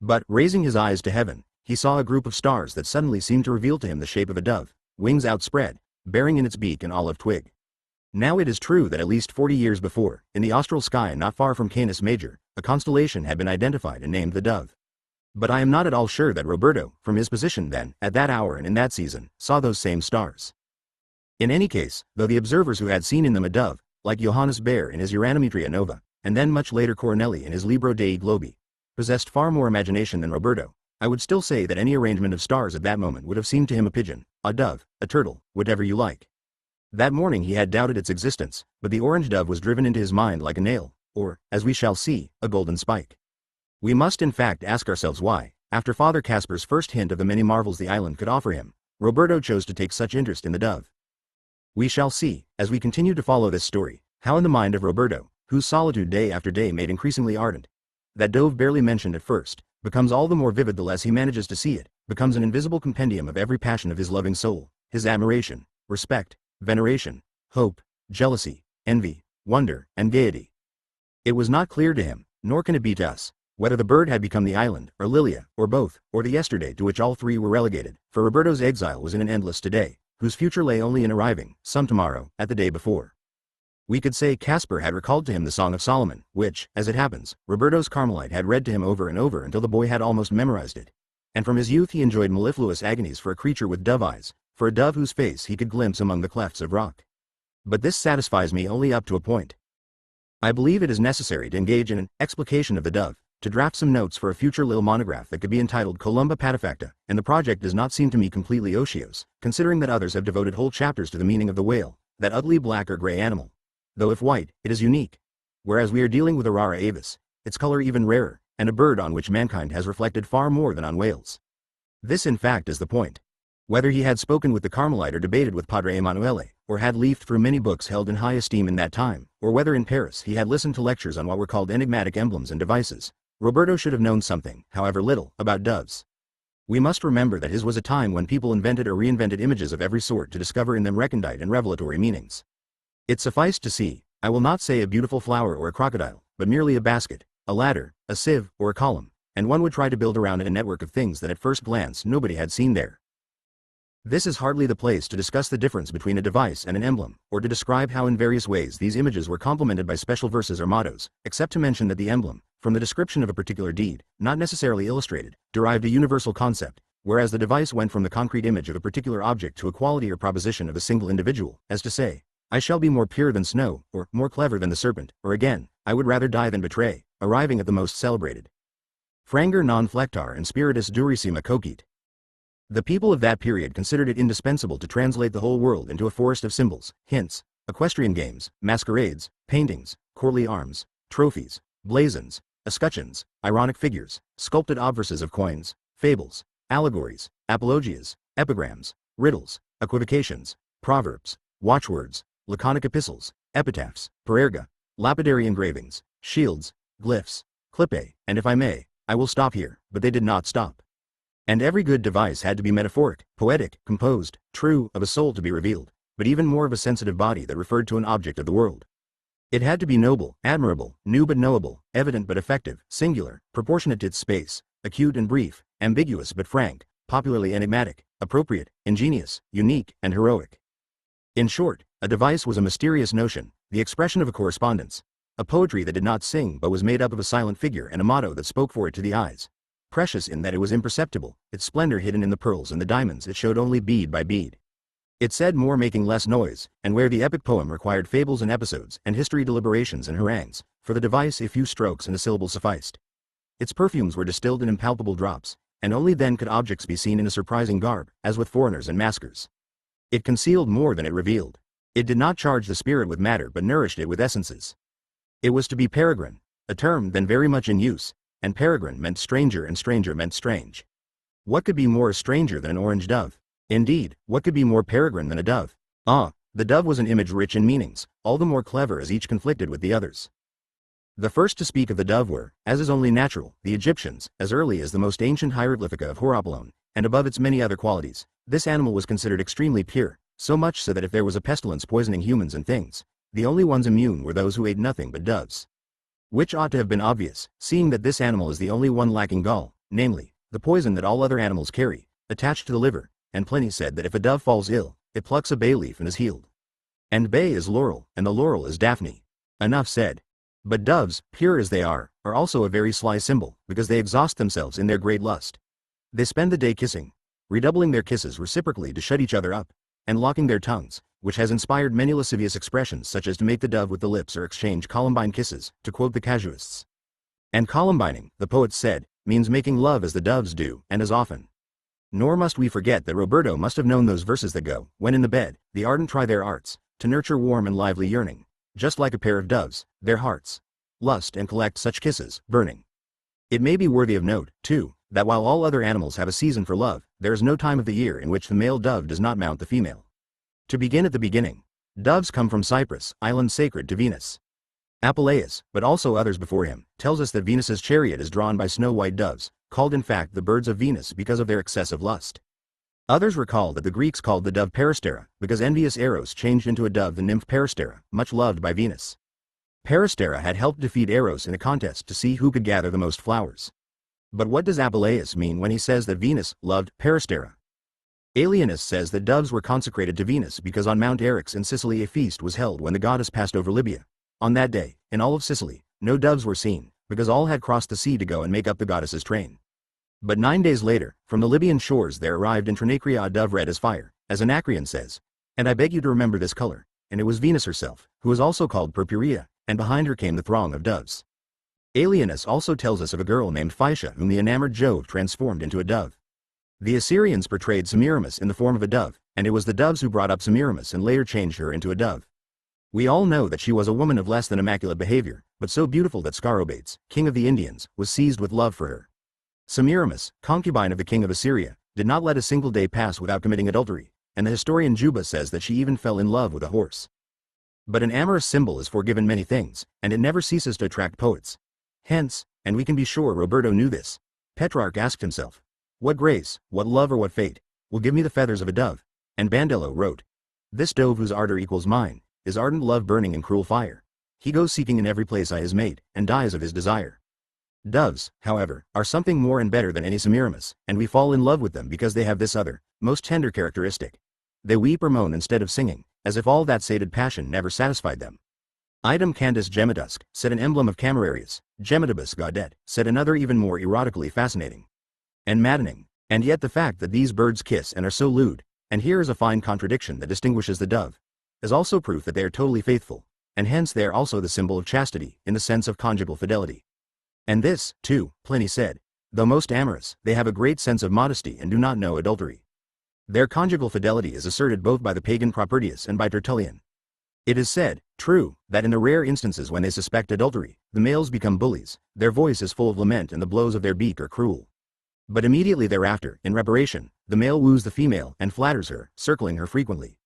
But, raising his eyes to heaven, he saw a group of stars that suddenly seemed to reveal to him the shape of a dove, wings outspread, bearing in its beak an olive twig. Now it is true that at least 40 years before, in the austral sky not far from Canis Major, a constellation had been identified and named the Dove. But I am not at all sure that Roberto, from his position then, at that hour and in that season, saw those same stars. In any case, though the observers who had seen in them a dove, like Johannes Bayer in his Uranometria Nova, and then much later Cornelli in his Libro Dei Globi, possessed far more imagination than Roberto, I would still say that any arrangement of stars at that moment would have seemed to him a pigeon, a dove, a turtle, whatever you like. That morning he had doubted its existence, but the orange dove was driven into his mind like a nail, or, as we shall see, a golden spike. We must in fact ask ourselves why, after Father Casper's first hint of the many marvels the island could offer him, Roberto chose to take such interest in the dove. We shall see, as we continue to follow this story, how in the mind of Roberto, whose solitude day after day made increasingly ardent, that dove barely mentioned at first, becomes all the more vivid the less he manages to see it, becomes an invisible compendium of every passion of his loving soul, his admiration, respect, veneration, hope, jealousy, envy, wonder, and gaiety. It was not clear to him, nor can it be to us, whether the bird had become the island, or Lilia, or both, or the yesterday to which all three were relegated, for Roberto's exile was in an endless today, whose future lay only in arriving, some tomorrow, at the day before. We could say Caspar had recalled to him the Song of Solomon, which, as it happens, Roberto's Carmelite had read to him over and over until the boy had almost memorized it. And from his youth he enjoyed mellifluous agonies for a creature with dove eyes, for a dove whose face he could glimpse among the clefts of rock. But this satisfies me only up to a point. I believe it is necessary to engage in an explication of the dove, to draft some notes for a future little monograph that could be entitled Columba Patefacta, and the project does not seem to me completely otiose, considering that others have devoted whole chapters to the meaning of the whale, that ugly black or gray animal. Though if white, it is unique. Whereas we are dealing with Aurora avis, its color even rarer, and a bird on which mankind has reflected far more than on whales. This in fact is the point. Whether he had spoken with the Carmelite or debated with Padre Emanuele, or had leafed through many books held in high esteem in that time, or whether in Paris he had listened to lectures on what were called enigmatic emblems and devices, Roberto should have known something, however little, about doves. We must remember that his was a time when people invented or reinvented images of every sort to discover in them recondite and revelatory meanings. It sufficed to see, I will not say a beautiful flower or a crocodile, but merely a basket, a ladder, a sieve, or a column, and one would try to build around it a network of things that at first glance nobody had seen there. This is hardly the place to discuss the difference between a device and an emblem, or to describe how in various ways these images were complemented by special verses or mottos, except to mention that the emblem, from the description of a particular deed, not necessarily illustrated, derived a universal concept, whereas the device went from the concrete image of a particular object to a quality or proposition of a single individual, as to say, I shall be more pure than snow, or more clever than the serpent, or again, I would rather die than betray, arriving at the most celebrated. Franger non flectar and spiritus durissima cogit. The people of that period considered it indispensable to translate the whole world into a forest of symbols, hints, equestrian games, masquerades, paintings, courtly arms, trophies, blazons, escutcheons, ironic figures, sculpted obverses of coins, fables, allegories, apologias, epigrams, riddles, equivocations, proverbs, watchwords, laconic epistles, epitaphs, parerga, lapidary engravings, shields, glyphs, clippe, and if I may, I will stop here, but they did not stop. And every good device had to be metaphoric, poetic, composed, true, of a soul to be revealed, but even more of a sensitive body that referred to an object of the world. It had to be noble, admirable, new but knowable, evident but effective, singular, proportionate to its space, acute and brief, ambiguous but frank, popularly enigmatic, appropriate, ingenious, unique, and heroic. In short, a device was a mysterious notion, the expression of a correspondence, a poetry that did not sing but was made up of a silent figure and a motto that spoke for it to the eyes. Precious in that it was imperceptible, its splendor hidden in the pearls and the diamonds it showed only bead by bead. It said more making less noise, and where the epic poem required fables and episodes and history deliberations and harangues, for the device a few strokes and a syllable sufficed. Its perfumes were distilled in impalpable drops, and only then could objects be seen in a surprising garb, as with foreigners and maskers. It concealed more than it revealed. It did not charge the spirit with matter but nourished it with essences. It was to be peregrine, a term then very much in use, and peregrine meant stranger and stranger meant strange. What could be more a stranger than an orange dove? Indeed, what could be more peregrine than a dove? Ah, the dove was an image rich in meanings, all the more clever as each conflicted with the others. The first to speak of the dove were, as is only natural, the Egyptians, as early as the most ancient hieroglyphica of Horapolone, and above its many other qualities, this animal was considered extremely pure, so much so that if there was a pestilence poisoning humans and things, the only ones immune were those who ate nothing but doves. Which ought to have been obvious, seeing that this animal is the only one lacking gall, namely, the poison that all other animals carry, attached to the liver, and Pliny said that if a dove falls ill, it plucks a bay leaf and is healed. And bay is laurel, and the laurel is Daphne. Enough said. But doves, pure as they are also a very sly symbol, because they exhaust themselves in their great lust. They spend the day kissing, redoubling their kisses reciprocally to shut each other up, and locking their tongues, which has inspired many lascivious expressions such as to make the dove with the lips or exchange columbine kisses, to quote the casuists. And columbining, the poets said, means making love as the doves do, and as often. Nor must we forget that Roberto must have known those verses that go, when in the bed, the ardent try their arts, to nurture warm and lively yearning, just like a pair of doves, their hearts. Lust and collect such kisses, burning. It may be worthy of note, too, that while all other animals have a season for love, there is no time of the year in which the male dove does not mount the female. To begin at the beginning, doves come from Cyprus, island sacred to Venus. Apuleius, but also others before him, tells us that Venus's chariot is drawn by snow-white doves, called in fact the birds of Venus because of their excessive lust. Others recall that the Greeks called the dove Peristera, because envious Eros changed into a dove the nymph Peristera, much loved by Venus. Peristera had helped defeat Eros in a contest to see who could gather the most flowers. But what does Apuleius mean when he says that Venus loved Peristera? Alienus says that doves were consecrated to Venus because on Mount Eryx in Sicily a feast was held when the goddess passed over Libya. On that day, in all of Sicily, no doves were seen, because all had crossed the sea to go and make up the goddess's train. But 9 days later, from the Libyan shores there arrived in Trinacria a dove red as fire, as Anacreon says. And I beg you to remember this color. And it was Venus herself, who was also called Purpurea, and behind her came the throng of doves. Alienus also tells us of a girl named Phaeacia whom the enamored Jove transformed into a dove. The Assyrians portrayed Semiramis in the form of a dove, and it was the doves who brought up Semiramis and later changed her into a dove. We all know that she was a woman of less than immaculate behavior, but so beautiful that Scarobates, king of the Indians, was seized with love for her. Semiramis, concubine of the king of Assyria, did not let a single day pass without committing adultery, and the historian Juba says that she even fell in love with a horse. But an amorous symbol is forgiven many things, and it never ceases to attract poets. Hence, and we can be sure Roberto knew this, Petrarch asked himself, what grace, what love or what fate, will give me the feathers of a dove? And Bandello wrote, this dove whose ardor equals mine, is ardent love burning in cruel fire. He goes seeking in every place I his mate, and dies of his desire. Doves, however, are something more and better than any Semiramis, and we fall in love with them because they have this other, most tender characteristic. They weep or moan instead of singing, as if all that sated passion never satisfied them. Idem candis gemitusk, said an emblem of Camerarius, gemitibus gaudet, said another even more erotically fascinating and maddening. And yet the fact that these birds kiss and are so lewd, and here is a fine contradiction that distinguishes the dove, is also proof that they are totally faithful, and hence they are also the symbol of chastity, in the sense of conjugal fidelity. And this, too, Pliny said, though most amorous, they have a great sense of modesty and do not know adultery. Their conjugal fidelity is asserted both by the pagan Propertius and by Tertullian. It is said, true, that in the rare instances when they suspect adultery, the males become bullies, their voice is full of lament and the blows of their beak are cruel. But immediately thereafter, in reparation, the male woos the female and flatters her, circling her frequently.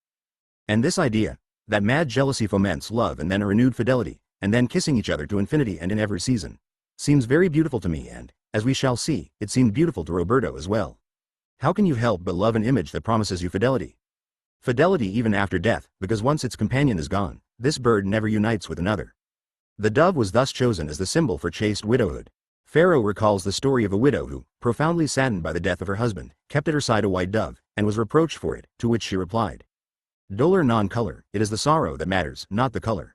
And this idea, that mad jealousy foments love and then a renewed fidelity, and then kissing each other to infinity and in every season, seems very beautiful to me and, as we shall see, it seemed beautiful to Roberto as well. How can you help but love an image that promises you fidelity? Fidelity even after death, because once its companion is gone, this bird never unites with another. The dove was thus chosen as the symbol for chaste widowhood. Pharaoh recalls the story of a widow who, profoundly saddened by the death of her husband, kept at her side a white dove, and was reproached for it, to which she replied, dolor non color, it is the sorrow that matters, not the color.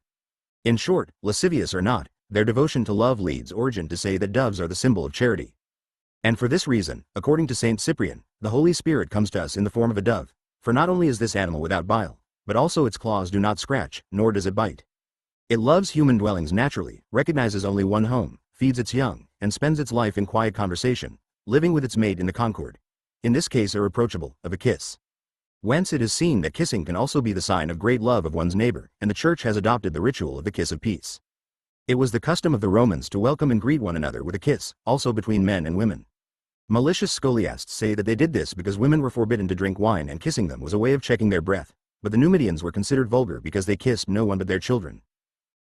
In short, lascivious or not, their devotion to love leads Origen to say that doves are the symbol of charity. And for this reason, according to Saint Cyprian, the Holy Spirit comes to us in the form of a dove, for not only is this animal without bile, but also its claws do not scratch, nor does it bite. It loves human dwellings naturally, recognizes only one home, feeds its young, and spends its life in quiet conversation, living with its mate in the concord, in this case irreproachable, of a kiss. Whence it is seen that kissing can also be the sign of great love of one's neighbor, and the Church has adopted the ritual of the kiss of peace. It was the custom of the Romans to welcome and greet one another with a kiss, also between men and women. Malicious scholiasts say that they did this because women were forbidden to drink wine and kissing them was a way of checking their breath, but the Numidians were considered vulgar because they kissed no one but their children.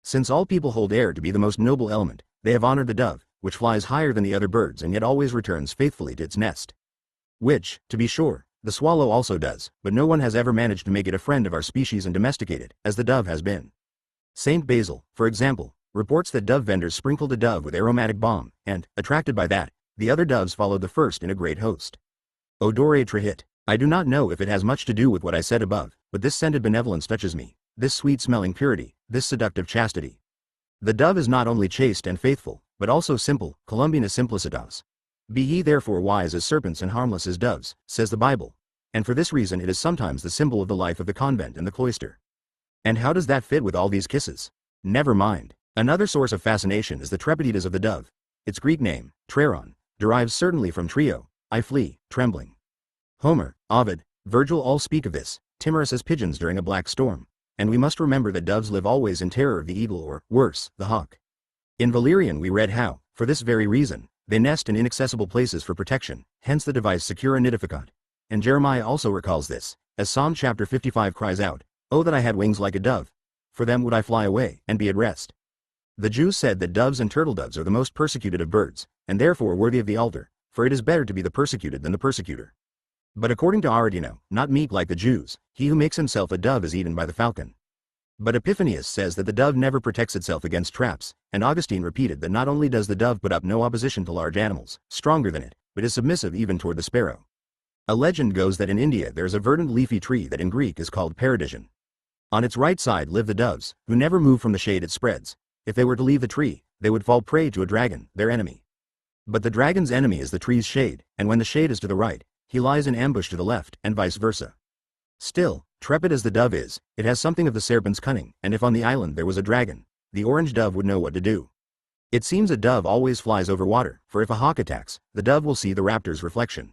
Since all people hold air to be the most noble element, they have honored the dove, which flies higher than the other birds and yet always returns faithfully to its nest. Which, to be sure, the swallow also does, but no one has ever managed to make it a friend of our species and domesticate it, as the dove has been. Saint Basil, for example, reports that dove vendors sprinkled a dove with aromatic balm, and, attracted by that, the other doves followed the first in a great host. Odore trahit. I do not know if it has much to do with what I said above, but this scented benevolence touches me, this sweet-smelling purity, this seductive chastity. The dove is not only chaste and faithful, but also simple, Columbina simplicitas. Be ye therefore wise as serpents and harmless as doves, says the Bible, and for this reason it is sometimes the symbol of the life of the convent and the cloister. And how does that fit with all these kisses? Never mind. Another source of fascination is the Trepiditas of the dove. Its Greek name, Treron, derives certainly from trio, I flee, trembling. Homer, Ovid, Virgil all speak of this, timorous as pigeons during a black storm, and we must remember that doves live always in terror of the eagle or, worse, the hawk. In Valerian we read how, for this very reason, they nest in inaccessible places for protection, hence the device secura nidificat. And Jeremiah also recalls this, as Psalm chapter 55 cries out, "Oh that I had wings like a dove! For them would I fly away, and be at rest." The Jews said that doves and turtledoves are the most persecuted of birds, and therefore worthy of the altar, for it is better to be the persecuted than the persecutor. But according to Aretino, not meek like the Jews, he who makes himself a dove is eaten by the falcon. But Epiphanius says that the dove never protects itself against traps, and Augustine repeated that not only does the dove put up no opposition to large animals, stronger than it, but is submissive even toward the sparrow. A legend goes that in India there is a verdant leafy tree that in Greek is called paradisian. On its right side live the doves, who never move from the shade it spreads. If they were to leave the tree, they would fall prey to a dragon, their enemy. But the dragon's enemy is the tree's shade, and when the shade is to the right, he lies in ambush to the left, and vice versa. Still, trepid as the dove is, it has something of the serpent's cunning, and if on the island there was a dragon, the orange dove would know what to do. It seems a dove always flies over water, for if a hawk attacks, the dove will see the raptor's reflection.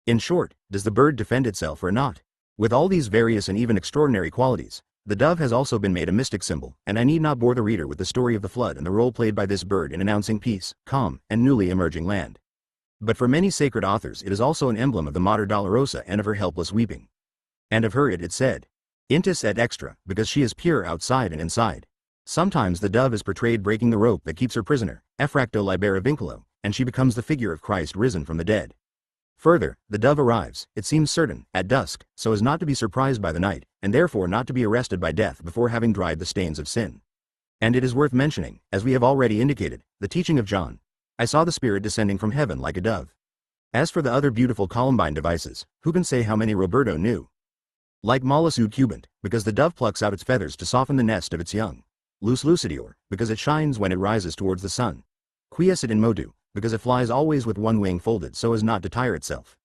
In short, does the bird defend itself or not? With all these various and even extraordinary qualities, the dove has also been made a mystic symbol, and I need not bore the reader with the story of the flood and the role played by this bird in announcing peace, calm, and newly emerging land. But for many sacred authors it is also an emblem of the Mater Dolorosa and of her helpless weeping. And of her it is said, Intis et extra, because she is pure outside and inside. Sometimes the dove is portrayed breaking the rope that keeps her prisoner, effracto libera vinculo, and she becomes the figure of Christ risen from the dead. Further, the dove arrives, it seems certain, at dusk, so as not to be surprised by the night, and therefore not to be arrested by death before having dried the stains of sin. And it is worth mentioning, as we have already indicated, the teaching of John. I saw the Spirit descending from heaven like a dove. As for the other beautiful Columbine devices, who can say how many Roberto knew? Like Mollis ud cubant, because the dove plucks out its feathers to soften the nest of its young. Lus lucidior, because it shines when it rises towards the sun. Quiescit in motu, because it flies always with one wing folded so as not to tire itself.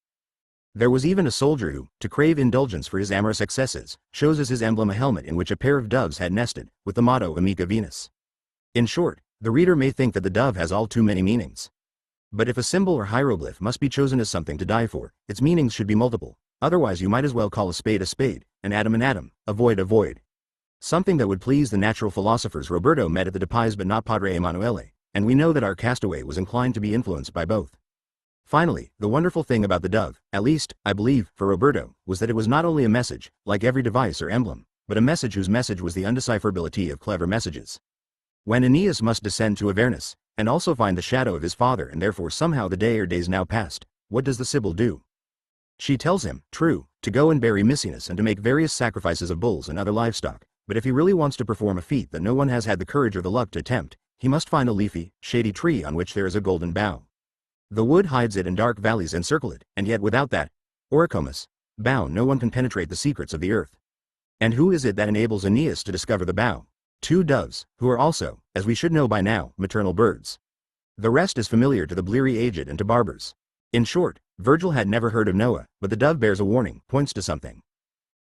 There was even a soldier who, to crave indulgence for his amorous excesses, chose as his emblem a helmet in which a pair of doves had nested, with the motto Amica Venus. In short, the reader may think that the dove has all too many meanings. But if a symbol or hieroglyph must be chosen as something to die for, its meanings should be multiple, otherwise you might as well call a spade, an atom, a void. Something that would please the natural philosophers Roberto met at the Depise but not Padre Emanuele, and we know that our castaway was inclined to be influenced by both. Finally, the wonderful thing about the dove, at least, I believe, for Roberto, was that it was not only a message, like every device or emblem, but a message whose message was the undecipherability of clever messages. When Aeneas must descend to Avernus, and also find the shadow of his father and therefore somehow the day or days now past, what does the Sibyl do? She tells him, true, to go and bury Misenus and to make various sacrifices of bulls and other livestock, but if he really wants to perform a feat that no one has had the courage or the luck to attempt, he must find a leafy, shady tree on which there is a golden bough. The wood hides it and dark valleys encircle it, and yet without that oricomus bough no one can penetrate the secrets of the earth. And who is it that enables Aeneas to discover the bough? 2 doves, who are also, as we should know by now, maternal birds. The rest is familiar to the bleary aged and to barbers. In short, Virgil had never heard of Noah, but the dove bears a warning, points to something.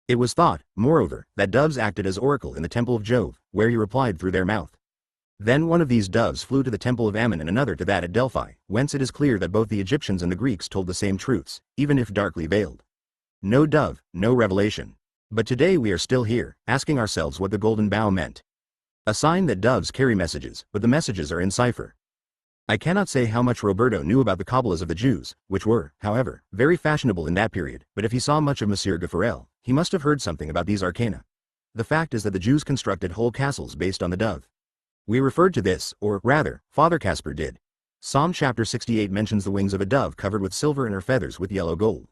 It was thought, moreover, that doves acted as oracle in the temple of Jove, where he replied through their mouth. Then one of these doves flew to the temple of Ammon and another to that at Delphi, whence it is clear that both the Egyptians and the Greeks told the same truths, even if darkly veiled. No dove, no revelation. But today we are still here, asking ourselves what the golden bough meant. A sign that doves carry messages, but the messages are in cipher. I cannot say how much Roberto knew about the Kabbalahs of the Jews, which were, however, very fashionable in that period, but if he saw much of Monsieur Gaffarel, he must have heard something about these arcana. The fact is that the Jews constructed whole castles based on the dove. We referred to this, or rather, Father Casper did. Psalm chapter 68 mentions the wings of a dove covered with silver and her feathers with yellow gold.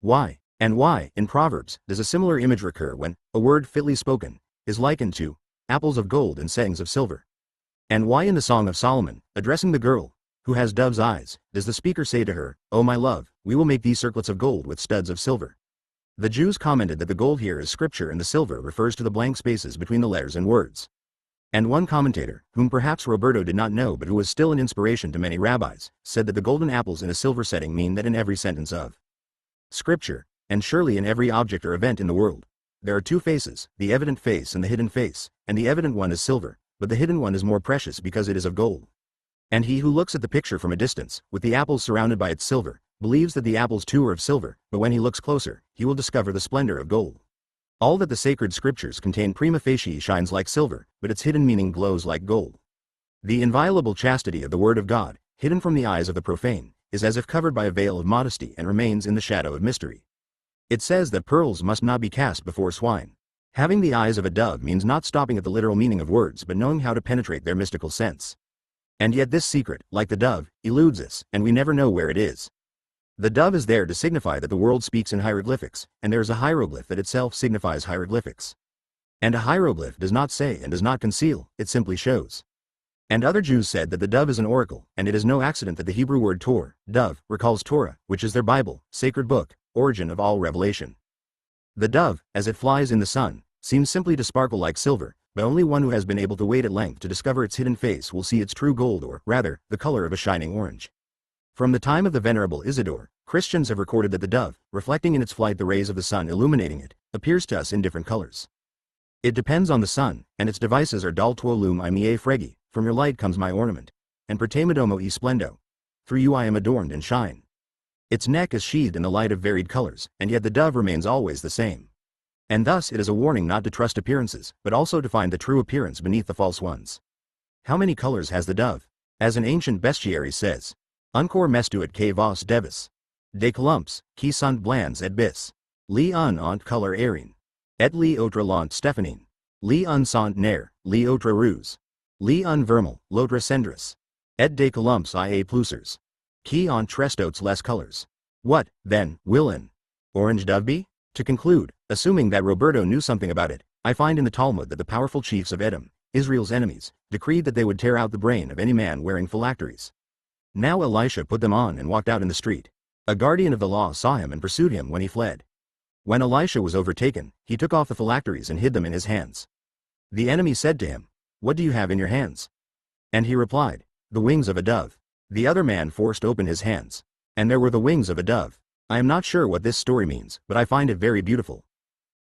Why, and why, in Proverbs, does a similar image recur when a word fitly spoken is likened to apples of gold and sayings of silver? And why in the Song of Solomon, addressing the girl who has dove's eyes, does the speaker say to her, "O my love, we will make these circlets of gold with studs of silver"? The Jews commented that the gold here is scripture and the silver refers to the blank spaces between the letters and words. And one commentator, whom perhaps Roberto did not know but who was still an inspiration to many rabbis, said that the golden apples in a silver setting mean that in every sentence of Scripture, and surely in every object or event in the world, there are 2 faces, the evident face and the hidden face, and the evident one is silver, but the hidden one is more precious because it is of gold. And he who looks at the picture from a distance, with the apples surrounded by its silver, believes that the apples too are of silver, but when he looks closer, he will discover the splendor of gold. All that the sacred scriptures contain prima facie shines like silver, but its hidden meaning glows like gold. The inviolable chastity of the Word of God, hidden from the eyes of the profane, is as if covered by a veil of modesty and remains in the shadow of mystery. It says that pearls must not be cast before swine. Having the eyes of a dove means not stopping at the literal meaning of words but knowing how to penetrate their mystical sense. And yet this secret, like the dove, eludes us, and we never know where it is. The dove is there to signify that the world speaks in hieroglyphics, and there is a hieroglyph that itself signifies hieroglyphics. And a hieroglyph does not say and does not conceal, it simply shows. And other Jews said that the dove is an oracle, and it is no accident that the Hebrew word Tor, dove, recalls Torah, which is their Bible, sacred book, origin of all revelation. The dove, as it flies in the sun, seems simply to sparkle like silver, but only one who has been able to wait at length to discover its hidden face will see its true gold, or, rather, the color of a shining orange. From the time of the Venerable Isidore, Christians have recorded that the dove, reflecting in its flight the rays of the sun illuminating it, appears to us in different colors. It depends on the sun, and its devices are dal tuo lum I mie fregi, from your light comes my ornament, and per te domo e splendo. Through you I am adorned and shine. Its neck is sheathed in the light of varied colors, and yet the dove remains always the same. And thus it is a warning not to trust appearances, but also to find the true appearance beneath the false ones. How many colors has the dove? As an ancient bestiary says, Uncor mestuit que vos devis. De columps, qui sunt blands et bis. Li un ont color erin. Et li autre lant stephanine. Li un sont nair, li autre ruse. Li un vermel, l'autre cendris. Et de columps ia plusers. Qui ont trestotes les colors. What, then, will an orange dove be? To conclude, assuming that Roberto knew something about it, I find in the Talmud that the powerful chiefs of Edom, Israel's enemies, decreed that they would tear out the brain of any man wearing phylacteries. Now Elisha put them on and walked out in the street. A guardian of the law saw him and pursued him when he fled. When Elisha was overtaken, he took off the phylacteries and hid them in his hands. The enemy said to him, "What do you have in your hands?" And he replied, "The wings of a dove." The other man forced open his hands, and there were the wings of a dove. I am not sure what this story means, but I find it very beautiful.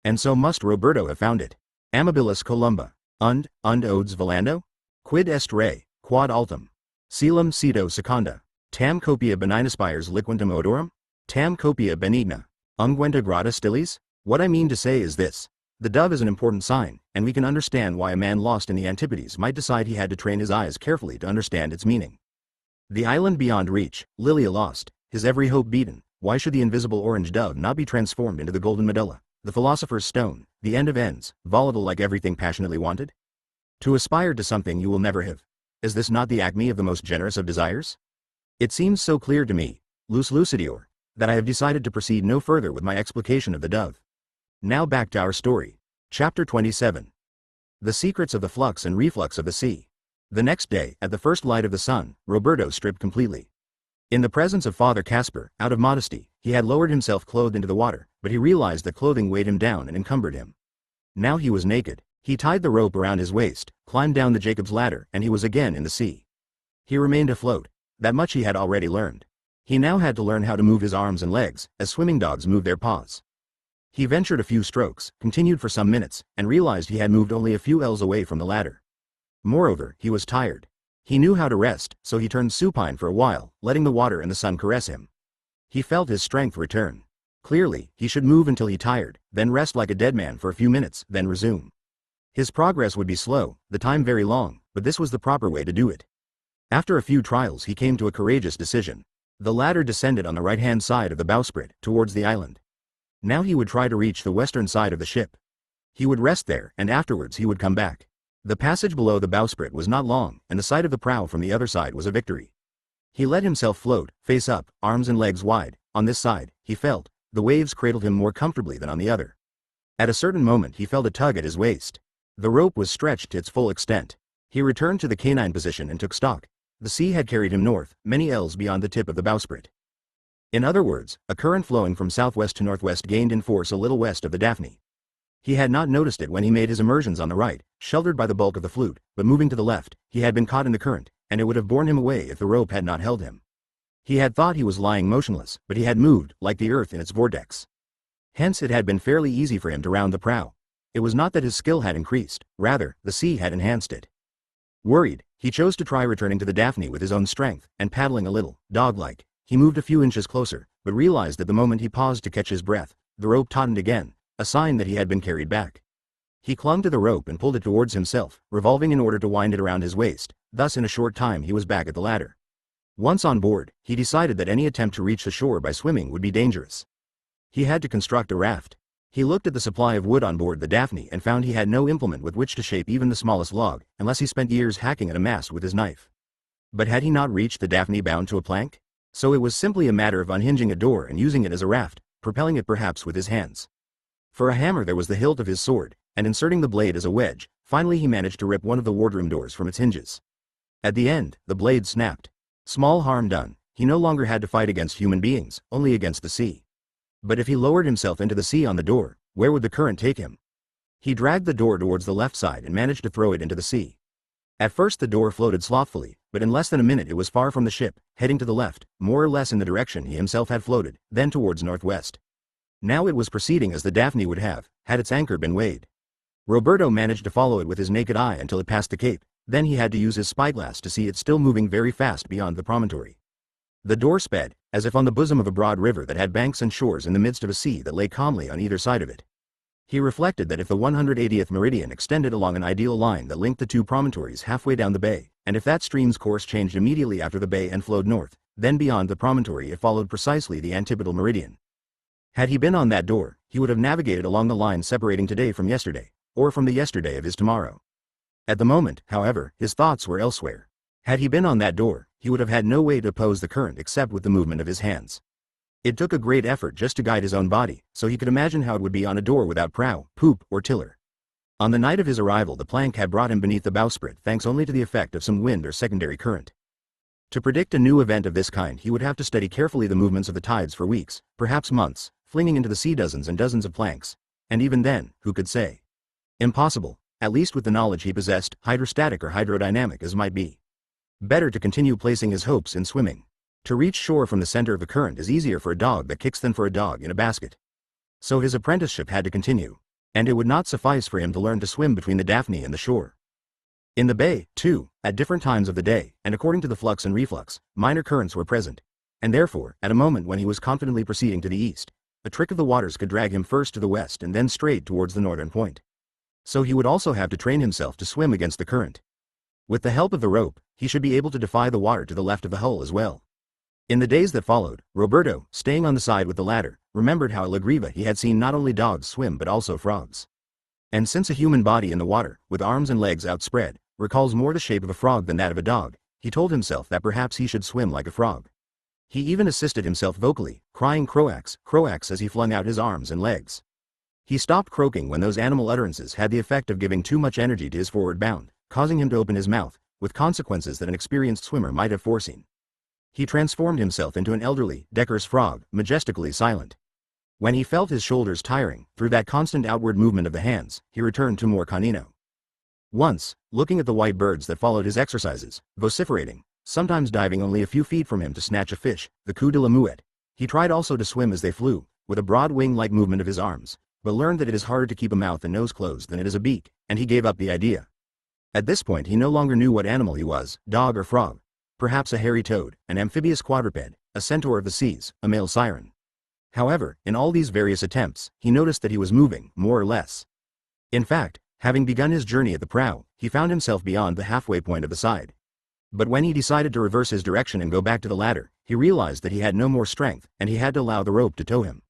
And so must Roberto have found it. Amabilis columba. Und odes volando? Quid est re, quad altum? Celum cito seconda. Tam copia benignaspires liquentum odorum? Tam copia benigna. Unguenta grata stillis? What I mean to say is this. The dove is an important sign, and we can understand why a man lost in the Antipodes might decide he had to train his eyes carefully to understand its meaning. The island beyond reach, Lilia lost, his every hope beaten. Why should the invisible orange dove not be transformed into the golden medulla, the philosopher's stone, the end of ends, volatile like everything passionately wanted? To aspire to something you will never have. Is this not the acme of the most generous of desires? It seems so clear to me, Lus Lucidior, that I have decided to proceed no further with my explication of the dove. Now back to our story. Chapter 27. The secrets of the flux and reflux of the sea. The next day, at the first light of the sun, Roberto stripped completely. In the presence of Father Casper, out of modesty, he had lowered himself clothed into the water, but he realized that clothing weighed him down and encumbered him. Now he was naked. He tied the rope around his waist, climbed down the Jacob's ladder, and he was again in the sea. He remained afloat. That much he had already learned. He now had to learn how to move his arms and legs, as swimming dogs move their paws. He ventured a few strokes, continued for some minutes, and realized he had moved only a few ells away from the ladder. Moreover, he was tired. He knew how to rest, so he turned supine for a while, letting the water and the sun caress him. He felt his strength return. Clearly, he should move until he tired, then rest like a dead man for a few minutes, then resume. His progress would be slow, the time very long, but this was the proper way to do it. After a few trials he came to a courageous decision. The ladder descended on the right-hand side of the bowsprit, towards the island. Now he would try to reach the western side of the ship. He would rest there, and afterwards he would come back. The passage below the bowsprit was not long, and the sight of the prow from the other side was a victory. He let himself float, face up, arms and legs wide. On this side, he felt, the waves cradled him more comfortably than on the other. At a certain moment he felt a tug at his waist. The rope was stretched to its full extent. He returned to the canine position and took stock. The sea had carried him north, many ells beyond the tip of the bowsprit. In other words, a current flowing from southwest to northwest gained in force a little west of the Daphne. He had not noticed it when he made his immersions on the right, sheltered by the bulk of the flute, but moving to the left, he had been caught in the current, and it would have borne him away if the rope had not held him. He had thought he was lying motionless, but he had moved, like the earth in its vortex. Hence it had been fairly easy for him to round the prow. It was not that his skill had increased, rather, the sea had enhanced it. Worried, he chose to try returning to the Daphne with his own strength, and paddling a little, dog-like, he moved a few inches closer, but realized that the moment he paused to catch his breath, the rope tautened again, a sign that he had been carried back. He clung to the rope and pulled it towards himself, revolving in order to wind it around his waist. Thus in a short time he was back at the ladder. Once on board, he decided that any attempt to reach the shore by swimming would be dangerous. He had to construct a raft. He looked at the supply of wood on board the Daphne and found he had no implement with which to shape even the smallest log, unless he spent years hacking at a mast with his knife. But had he not reached the Daphne bound to a plank? So it was simply a matter of unhinging a door and using it as a raft, propelling it perhaps with his hands. For a hammer there was the hilt of his sword, and inserting the blade as a wedge, finally he managed to rip one of the wardroom doors from its hinges. At the end, the blade snapped. Small harm done. He no longer had to fight against human beings, only against the sea. But if he lowered himself into the sea on the door, where would the current take him? He dragged the door towards the left side and managed to throw it into the sea. At first the door floated slothfully, but in less than a minute it was far from the ship, heading to the left, more or less in the direction he himself had floated, then towards northwest. Now it was proceeding as the Daphne would have, had its anchor been weighed. Roberto managed to follow it with his naked eye until it passed the cape, then he had to use his spyglass to see it still moving very fast beyond the promontory. The door sped, as if on the bosom of a broad river that had banks and shores in the midst of a sea that lay calmly on either side of it. He reflected that if the 180th meridian extended along an ideal line that linked the two promontories halfway down the bay, and if that stream's course changed immediately after the bay and flowed north, then beyond the promontory it followed precisely the antipodal meridian. Had he been on that door, he would have navigated along the line separating today from yesterday, or from the yesterday of his tomorrow. At the moment, however, his thoughts were elsewhere. Had he been on that door, he would have had no way to oppose the current except with the movement of his hands. It took a great effort just to guide his own body, so he could imagine how it would be on a door without prow, poop, or tiller. On the night of his arrival the plank had brought him beneath the bowsprit thanks only to the effect of some wind or secondary current. To predict a new event of this kind he would have to study carefully the movements of the tides for weeks, perhaps months, flinging into the sea dozens and dozens of planks, and even then, who could say? Impossible, at least with the knowledge he possessed, hydrostatic or hydrodynamic as might be. Better to continue placing his hopes in swimming. To reach shore from the center of the current is easier for a dog that kicks than for a dog in a basket. So his apprenticeship had to continue. And it would not suffice for him to learn to swim between the Daphne and the shore. In the bay, too, at different times of the day, and according to the flux and reflux, minor currents were present. And therefore, at a moment when he was confidently proceeding to the east, a trick of the waters could drag him first to the west and then straight towards the northern point. So he would also have to train himself to swim against the current. With the help of the rope, he should be able to defy the water to the left of the hull as well. In the days that followed, Roberto, staying on the side with the ladder, remembered how at La Griva he had seen not only dogs swim but also frogs. And since a human body in the water, with arms and legs outspread, recalls more the shape of a frog than that of a dog, he told himself that perhaps he should swim like a frog. He even assisted himself vocally, crying croax, croax as he flung out his arms and legs. He stopped croaking when those animal utterances had the effect of giving too much energy to his forward bound, causing him to open his mouth, with consequences that an experienced swimmer might have foreseen. He transformed himself into an elderly, decorous frog, majestically silent. When he felt his shoulders tiring, through that constant outward movement of the hands, he returned to more canino. Once, looking at the white birds that followed his exercises, vociferating, sometimes diving only a few feet from him to snatch a fish, the coup de la mouette, he tried also to swim as they flew, with a broad wing-like movement of his arms, but learned that it is harder to keep a mouth and nose closed than it is a beak, and he gave up the idea. At this point he no longer knew what animal he was, dog or frog. Perhaps a hairy toad, an amphibious quadruped, a centaur of the seas, a male siren. However, in all these various attempts, he noticed that he was moving, more or less. In fact, having begun his journey at the prow, he found himself beyond the halfway point of the side. But when he decided to reverse his direction and go back to the ladder, he realized that he had no more strength, and he had to allow the rope to tow him.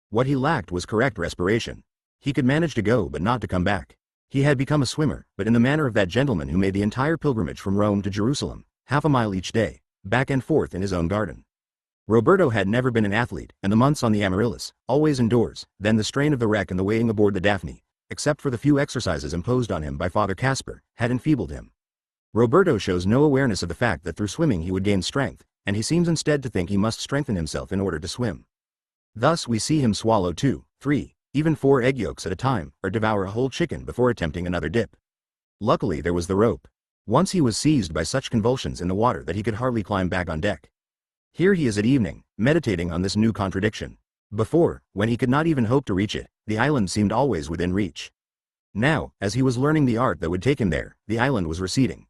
What he lacked was correct respiration. He could manage to go but not to come back. He had become a swimmer, but in the manner of that gentleman who made the entire pilgrimage from Rome to Jerusalem, half a mile each day, back and forth in his own garden. Roberto had never been an athlete, and the months on the Amaryllis, always indoors, then the strain of the wreck and the weighing aboard the Daphne, except for the few exercises imposed on him by Father Casper, had enfeebled him. Roberto shows no awareness of the fact that through swimming he would gain strength, and he seems instead to think he must strengthen himself in order to swim. Thus we see him swallow 2, 3, even 4 egg yolks at a time, or devour a whole chicken before attempting another dip. Luckily there was the rope. Once he was seized by such convulsions in the water that he could hardly climb back on deck. Here he is at evening, meditating on this new contradiction. Before, when he could not even hope to reach it, the island seemed always within reach. Now, as he was learning the art that would take him there, the island was receding.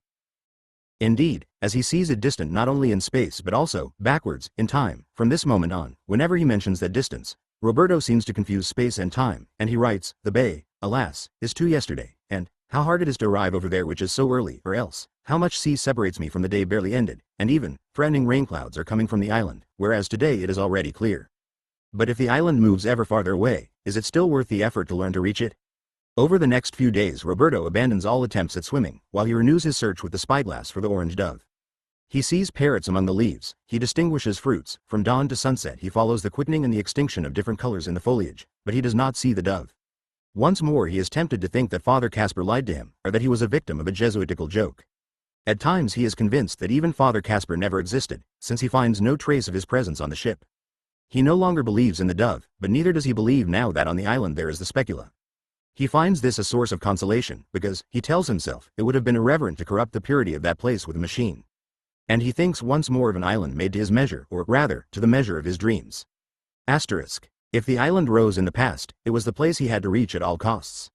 Indeed, as he sees it distant not only in space but also, backwards, in time, from this moment on, whenever he mentions that distance, Roberto seems to confuse space and time, and he writes, "The bay, alas, is too yesterday," and "How hard it is to arrive over there which is so early, or else, how much sea separates me from the day barely ended, and even, threatening rain clouds are coming from the island, whereas today it is already clear. But if the island moves ever farther away, is it still worth the effort to learn to reach it?" Over the next few days Roberto abandons all attempts at swimming, while he renews his search with the spyglass for the orange dove. He sees parrots among the leaves, he distinguishes fruits, from dawn to sunset he follows the quickening and the extinction of different colors in the foliage, but he does not see the dove. Once more he is tempted to think that Father Casper lied to him, or that he was a victim of a Jesuitical joke. At times he is convinced that even Father Casper never existed, since he finds no trace of his presence on the ship. He no longer believes in the dove, but neither does he believe now that on the island there is the specula. He finds this a source of consolation, because, he tells himself, it would have been irreverent to corrupt the purity of that place with a machine. And he thinks once more of an island made to his measure, or rather, to the measure of his dreams. Asterisk. If the island rose in the past, it was the place he had to reach at all costs.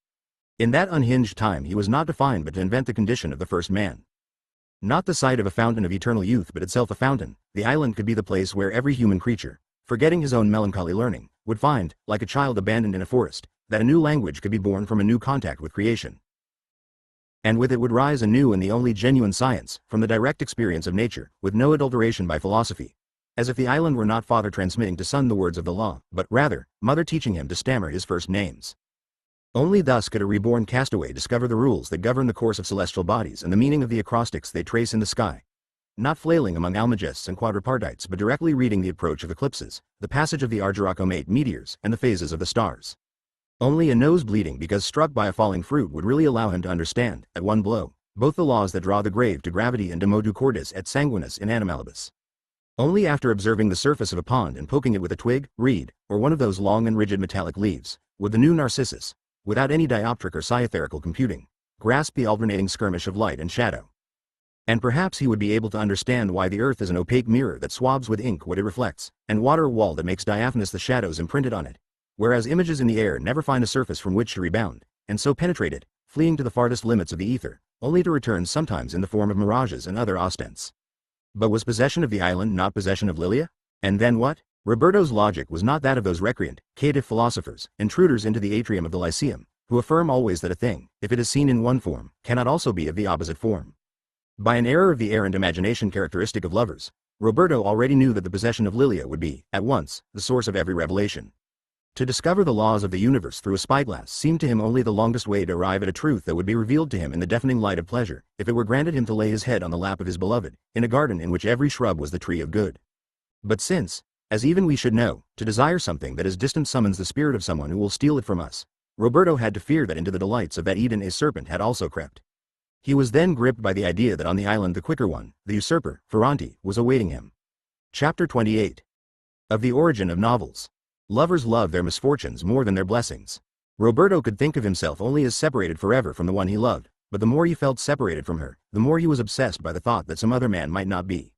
In that unhinged time he was not to find but to invent the condition of the first man. Not the site of a fountain of eternal youth but itself a fountain, the island could be the place where every human creature, forgetting his own melancholy learning, would find, like a child abandoned in a forest, that a new language could be born from a new contact with creation. And with it would rise anew in the only genuine science, from the direct experience of nature, with no adulteration by philosophy. As if the island were not father transmitting to son the words of the law, but rather, mother teaching him to stammer his first names. Only thus could a reborn castaway discover the rules that govern the course of celestial bodies and the meaning of the acrostics they trace in the sky. Not flailing among almagests and quadripartites but directly reading the approach of eclipses, the passage of the Argyrocomet meteors, and the phases of the stars. Only a nose bleeding because struck by a falling fruit would really allow him to understand, at one blow, both the laws that draw the grave to gravity and de modo cordis et sanguinis in animalibus. Only after observing the surface of a pond and poking it with a twig, reed, or one of those long and rigid metallic leaves, would the new Narcissus, without any dioptric or cytherical computing, grasp the alternating skirmish of light and shadow. And perhaps he would be able to understand why the earth is an opaque mirror that swabs with ink what it reflects, and water a wall that makes diaphanous the shadows imprinted on it, whereas images in the air never find a surface from which to rebound, and so penetrate it, fleeing to the farthest limits of the ether, only to return sometimes in the form of mirages and other ostents. But was possession of the island not possession of Lilia? And then what? Roberto's logic was not that of those recreant, caitiff philosophers, intruders into the atrium of the Lyceum, who affirm always that a thing, if it is seen in one form, cannot also be of the opposite form. By an error of the errant imagination characteristic of lovers, Roberto already knew that the possession of Lilia would be, at once, the source of every revelation. To discover the laws of the universe through a spyglass seemed to him only the longest way to arrive at a truth that would be revealed to him in the deafening light of pleasure, if it were granted him to lay his head on the lap of his beloved, in a garden in which every shrub was the tree of good. But since, as even we should know, to desire something that is distant summons the spirit of someone who will steal it from us, Roberto had to fear that into the delights of that Eden a serpent had also crept. He was then gripped by the idea that on the island the quicker one, the usurper, Ferrante, was awaiting him. Chapter 28. Of the origin of novels. Lovers love their misfortunes more than their blessings. Roberto could think of himself only as separated forever from the one he loved, but the more he felt separated from her, the more he was obsessed by the thought that some other man might not be.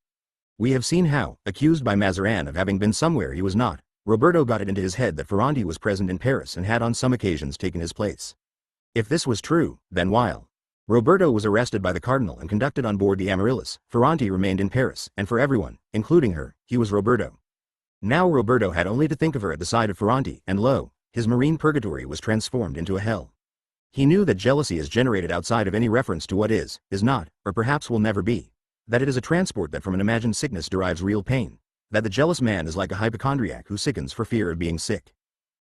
We have seen how, accused by Mazarin of having been somewhere he was not, Roberto got it into his head that Ferrante was present in Paris and had on some occasions taken his place. If this was true, then while Roberto was arrested by the cardinal and conducted on board the Amaryllis, Ferrante remained in Paris, and for everyone, including her, he was Roberto. Now Roberto had only to think of her at the side of Ferrante, and lo, his marine purgatory was transformed into a hell. He knew that jealousy is generated outside of any reference to what is not, or perhaps will never be. That it is a transport that from an imagined sickness derives real pain. That the jealous man is like a hypochondriac who sickens for fear of being sick.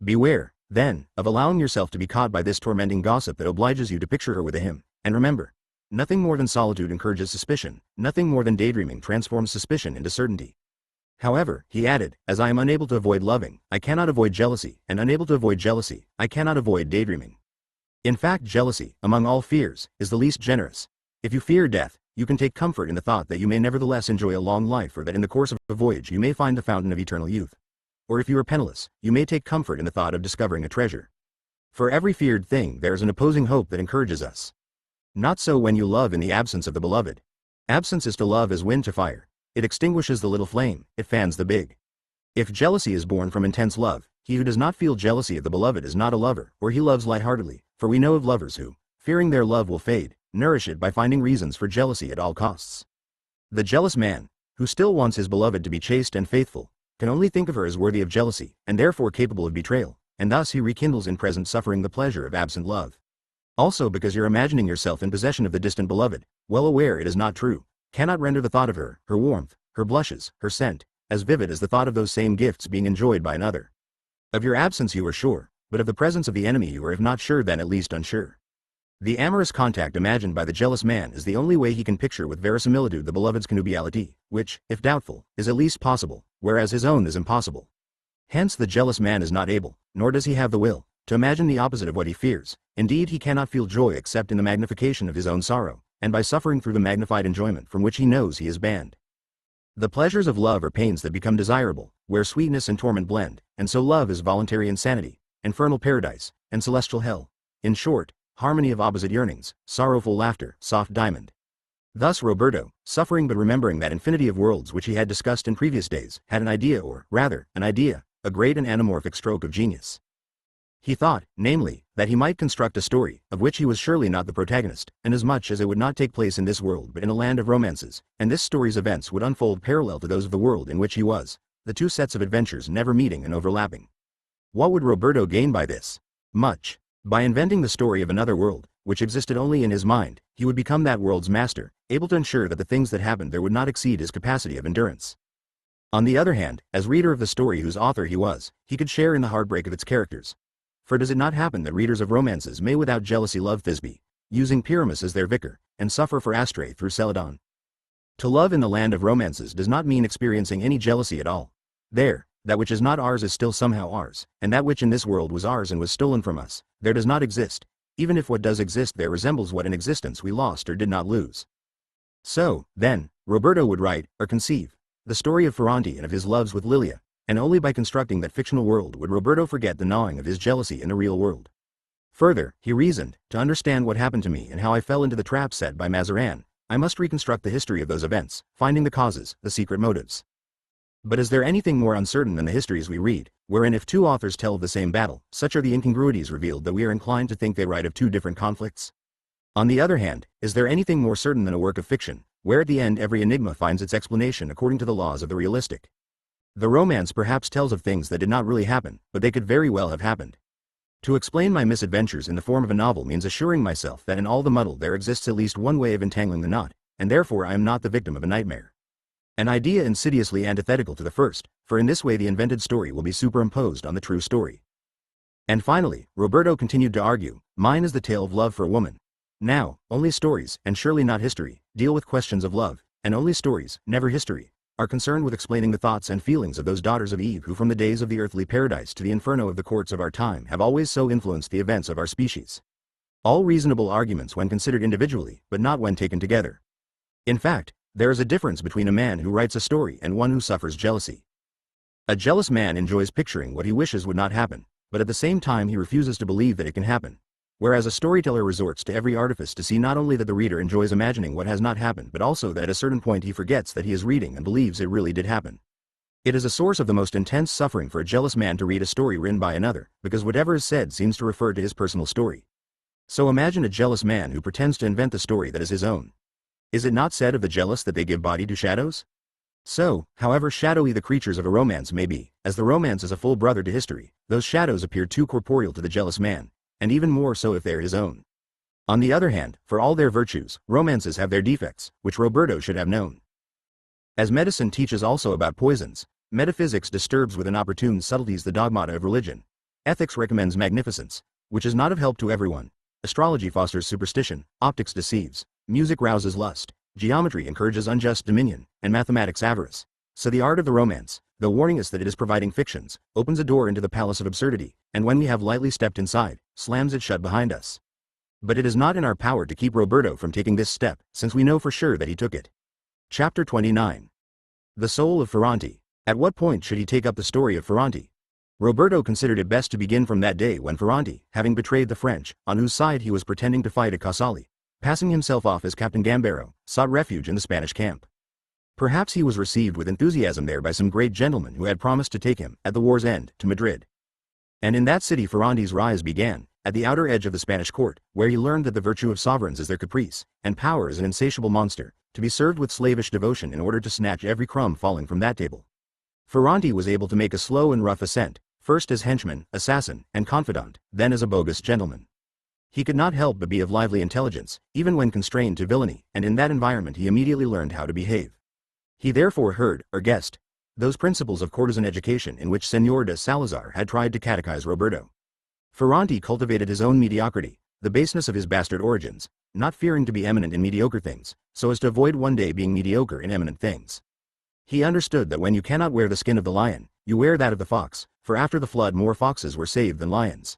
Beware, then, of allowing yourself to be caught by this tormenting gossip that obliges you to picture her with a him, and remember, nothing more than solitude encourages suspicion, nothing more than daydreaming transforms suspicion into certainty. However, he added, as I am unable to avoid loving, I cannot avoid jealousy, and unable to avoid jealousy, I cannot avoid daydreaming. In fact, jealousy, among all fears, is the least generous. If you fear death, you can take comfort in the thought that you may nevertheless enjoy a long life, or that in the course of a voyage you may find the fountain of eternal youth. Or if you are penniless, you may take comfort in the thought of discovering a treasure. For every feared thing there is an opposing hope that encourages us. Not so when you love in the absence of the beloved. Absence is to love as wind to fire. It extinguishes the little flame, it fans the big. If jealousy is born from intense love, he who does not feel jealousy of the beloved is not a lover, or he loves lightheartedly, for we know of lovers who, fearing their love will fade, nourish it by finding reasons for jealousy at all costs. The jealous man, who still wants his beloved to be chaste and faithful, can only think of her as worthy of jealousy, and therefore capable of betrayal, and thus he rekindles in present suffering the pleasure of absent love. Also because you're imagining yourself in possession of the distant beloved, well aware it is not true, cannot render the thought of her, her warmth, her blushes, her scent, as vivid as the thought of those same gifts being enjoyed by another. Of your absence you are sure, but of the presence of the enemy you are if not sure then at least unsure. The amorous contact imagined by the jealous man is the only way he can picture with verisimilitude the beloved's connubiality, which, if doubtful, is at least possible, whereas his own is impossible. Hence the jealous man is not able, nor does he have the will, to imagine the opposite of what he fears. Indeed he cannot feel joy except in the magnification of his own sorrow, and by suffering through the magnified enjoyment from which he knows he is banned. The pleasures of love are pains that become desirable, where sweetness and torment blend, and so love is voluntary insanity, infernal paradise, and celestial hell. In short, harmony of opposite yearnings, sorrowful laughter, soft diamond. Thus Roberto, suffering but remembering that infinity of worlds which he had discussed in previous days, had an idea or, rather, an idea, a great and anamorphic stroke of genius. He thought, namely, that he might construct a story, of which he was surely not the protagonist, inasmuch as it would not take place in this world but in a land of romances, and this story's events would unfold parallel to those of the world in which he was, the two sets of adventures never meeting and overlapping. What would Roberto gain by this? Much. By inventing the story of another world, which existed only in his mind, he would become that world's master, able to ensure that the things that happened there would not exceed his capacity of endurance. On the other hand, as reader of the story whose author he was, he could share in the heartbreak of its characters. For does it not happen that readers of romances may without jealousy love Thisbe, using Pyramus as their vicar, and suffer for Astraea through Celadon? To love in the land of romances does not mean experiencing any jealousy at all. There, that which is not ours is still somehow ours, and that which in this world was ours and was stolen from us, there does not exist, even if what does exist there resembles what in existence we lost or did not lose. So, then, Roberto would write, or conceive, the story of Ferrante and of his loves with Lilia, and only by constructing that fictional world would Roberto forget the gnawing of his jealousy in the real world. Further, he reasoned, to understand what happened to me and how I fell into the trap set by Mazarin, I must reconstruct the history of those events, finding the causes, the secret motives. But is there anything more uncertain than the histories we read, wherein if two authors tell of the same battle, such are the incongruities revealed that we are inclined to think they write of two different conflicts? On the other hand, is there anything more certain than a work of fiction, where at the end every enigma finds its explanation according to the laws of the realistic? The romance perhaps tells of things that did not really happen, but they could very well have happened. To explain my misadventures in the form of a novel means assuring myself that in all the muddle there exists at least one way of entangling the knot, and therefore I am not the victim of a nightmare. An idea insidiously antithetical to the first, for in this way the invented story will be superimposed on the true story. And finally, Roberto continued to argue, mine is the tale of love for a woman. Now, only stories, and surely not history, deal with questions of love, and only stories, never history, are concerned with explaining the thoughts and feelings of those daughters of Eve who from the days of the earthly paradise to the inferno of the courts of our time have always so influenced the events of our species. All reasonable arguments when considered individually, but not when taken together. In fact, there is a difference between a man who writes a story and one who suffers jealousy. A jealous man enjoys picturing what he wishes would not happen, but at the same time he refuses to believe that it can happen. Whereas a storyteller resorts to every artifice to see not only that the reader enjoys imagining what has not happened but also that at a certain point he forgets that he is reading and believes it really did happen. It is a source of the most intense suffering for a jealous man to read a story written by another, because whatever is said seems to refer to his personal story. So imagine a jealous man who pretends to invent the story that is his own. Is it not said of the jealous that they give body to shadows? So, however shadowy the creatures of a romance may be, as the romance is a full brother to history, those shadows appear too corporeal to the jealous man, and even more so if they are his own. On the other hand, for all their virtues, romances have their defects, which Roberto should have known. As medicine teaches also about poisons, metaphysics disturbs with inopportune subtleties the dogmata of religion. Ethics recommends magnificence, which is not of help to everyone. Astrology fosters superstition, optics deceives, music rouses lust, geometry encourages unjust dominion, and mathematics avarice. So the art of the romance, though warning us that it is providing fictions, opens a door into the palace of absurdity, and when we have lightly stepped inside, slams it shut behind us. But it is not in our power to keep Roberto from taking this step, since we know for sure that he took it. Chapter 29. The Soul of Ferrante. At what point should he take up the story of Ferrante? Roberto considered it best to begin from that day when Ferrante, having betrayed the French, on whose side he was pretending to fight at Casale, passing himself off as Captain Gambero, sought refuge in the Spanish camp. Perhaps he was received with enthusiasm there by some great gentleman who had promised to take him, at the war's end, to Madrid. And in that city Ferrante's rise began, at the outer edge of the Spanish court, where he learned that the virtue of sovereigns is their caprice, and power is an insatiable monster, to be served with slavish devotion in order to snatch every crumb falling from that table. Ferrante was able to make a slow and rough ascent, first as henchman, assassin, and confidant, then as a bogus gentleman. He could not help but be of lively intelligence, even when constrained to villainy, and in that environment he immediately learned how to behave. He therefore heard, or guessed, those principles of courtesan education in which Señor de Salazar had tried to catechize Roberto. Ferrante cultivated his own mediocrity, the baseness of his bastard origins, not fearing to be eminent in mediocre things, so as to avoid one day being mediocre in eminent things. He understood that when you cannot wear the skin of the lion, you wear that of the fox, for after the flood more foxes were saved than lions.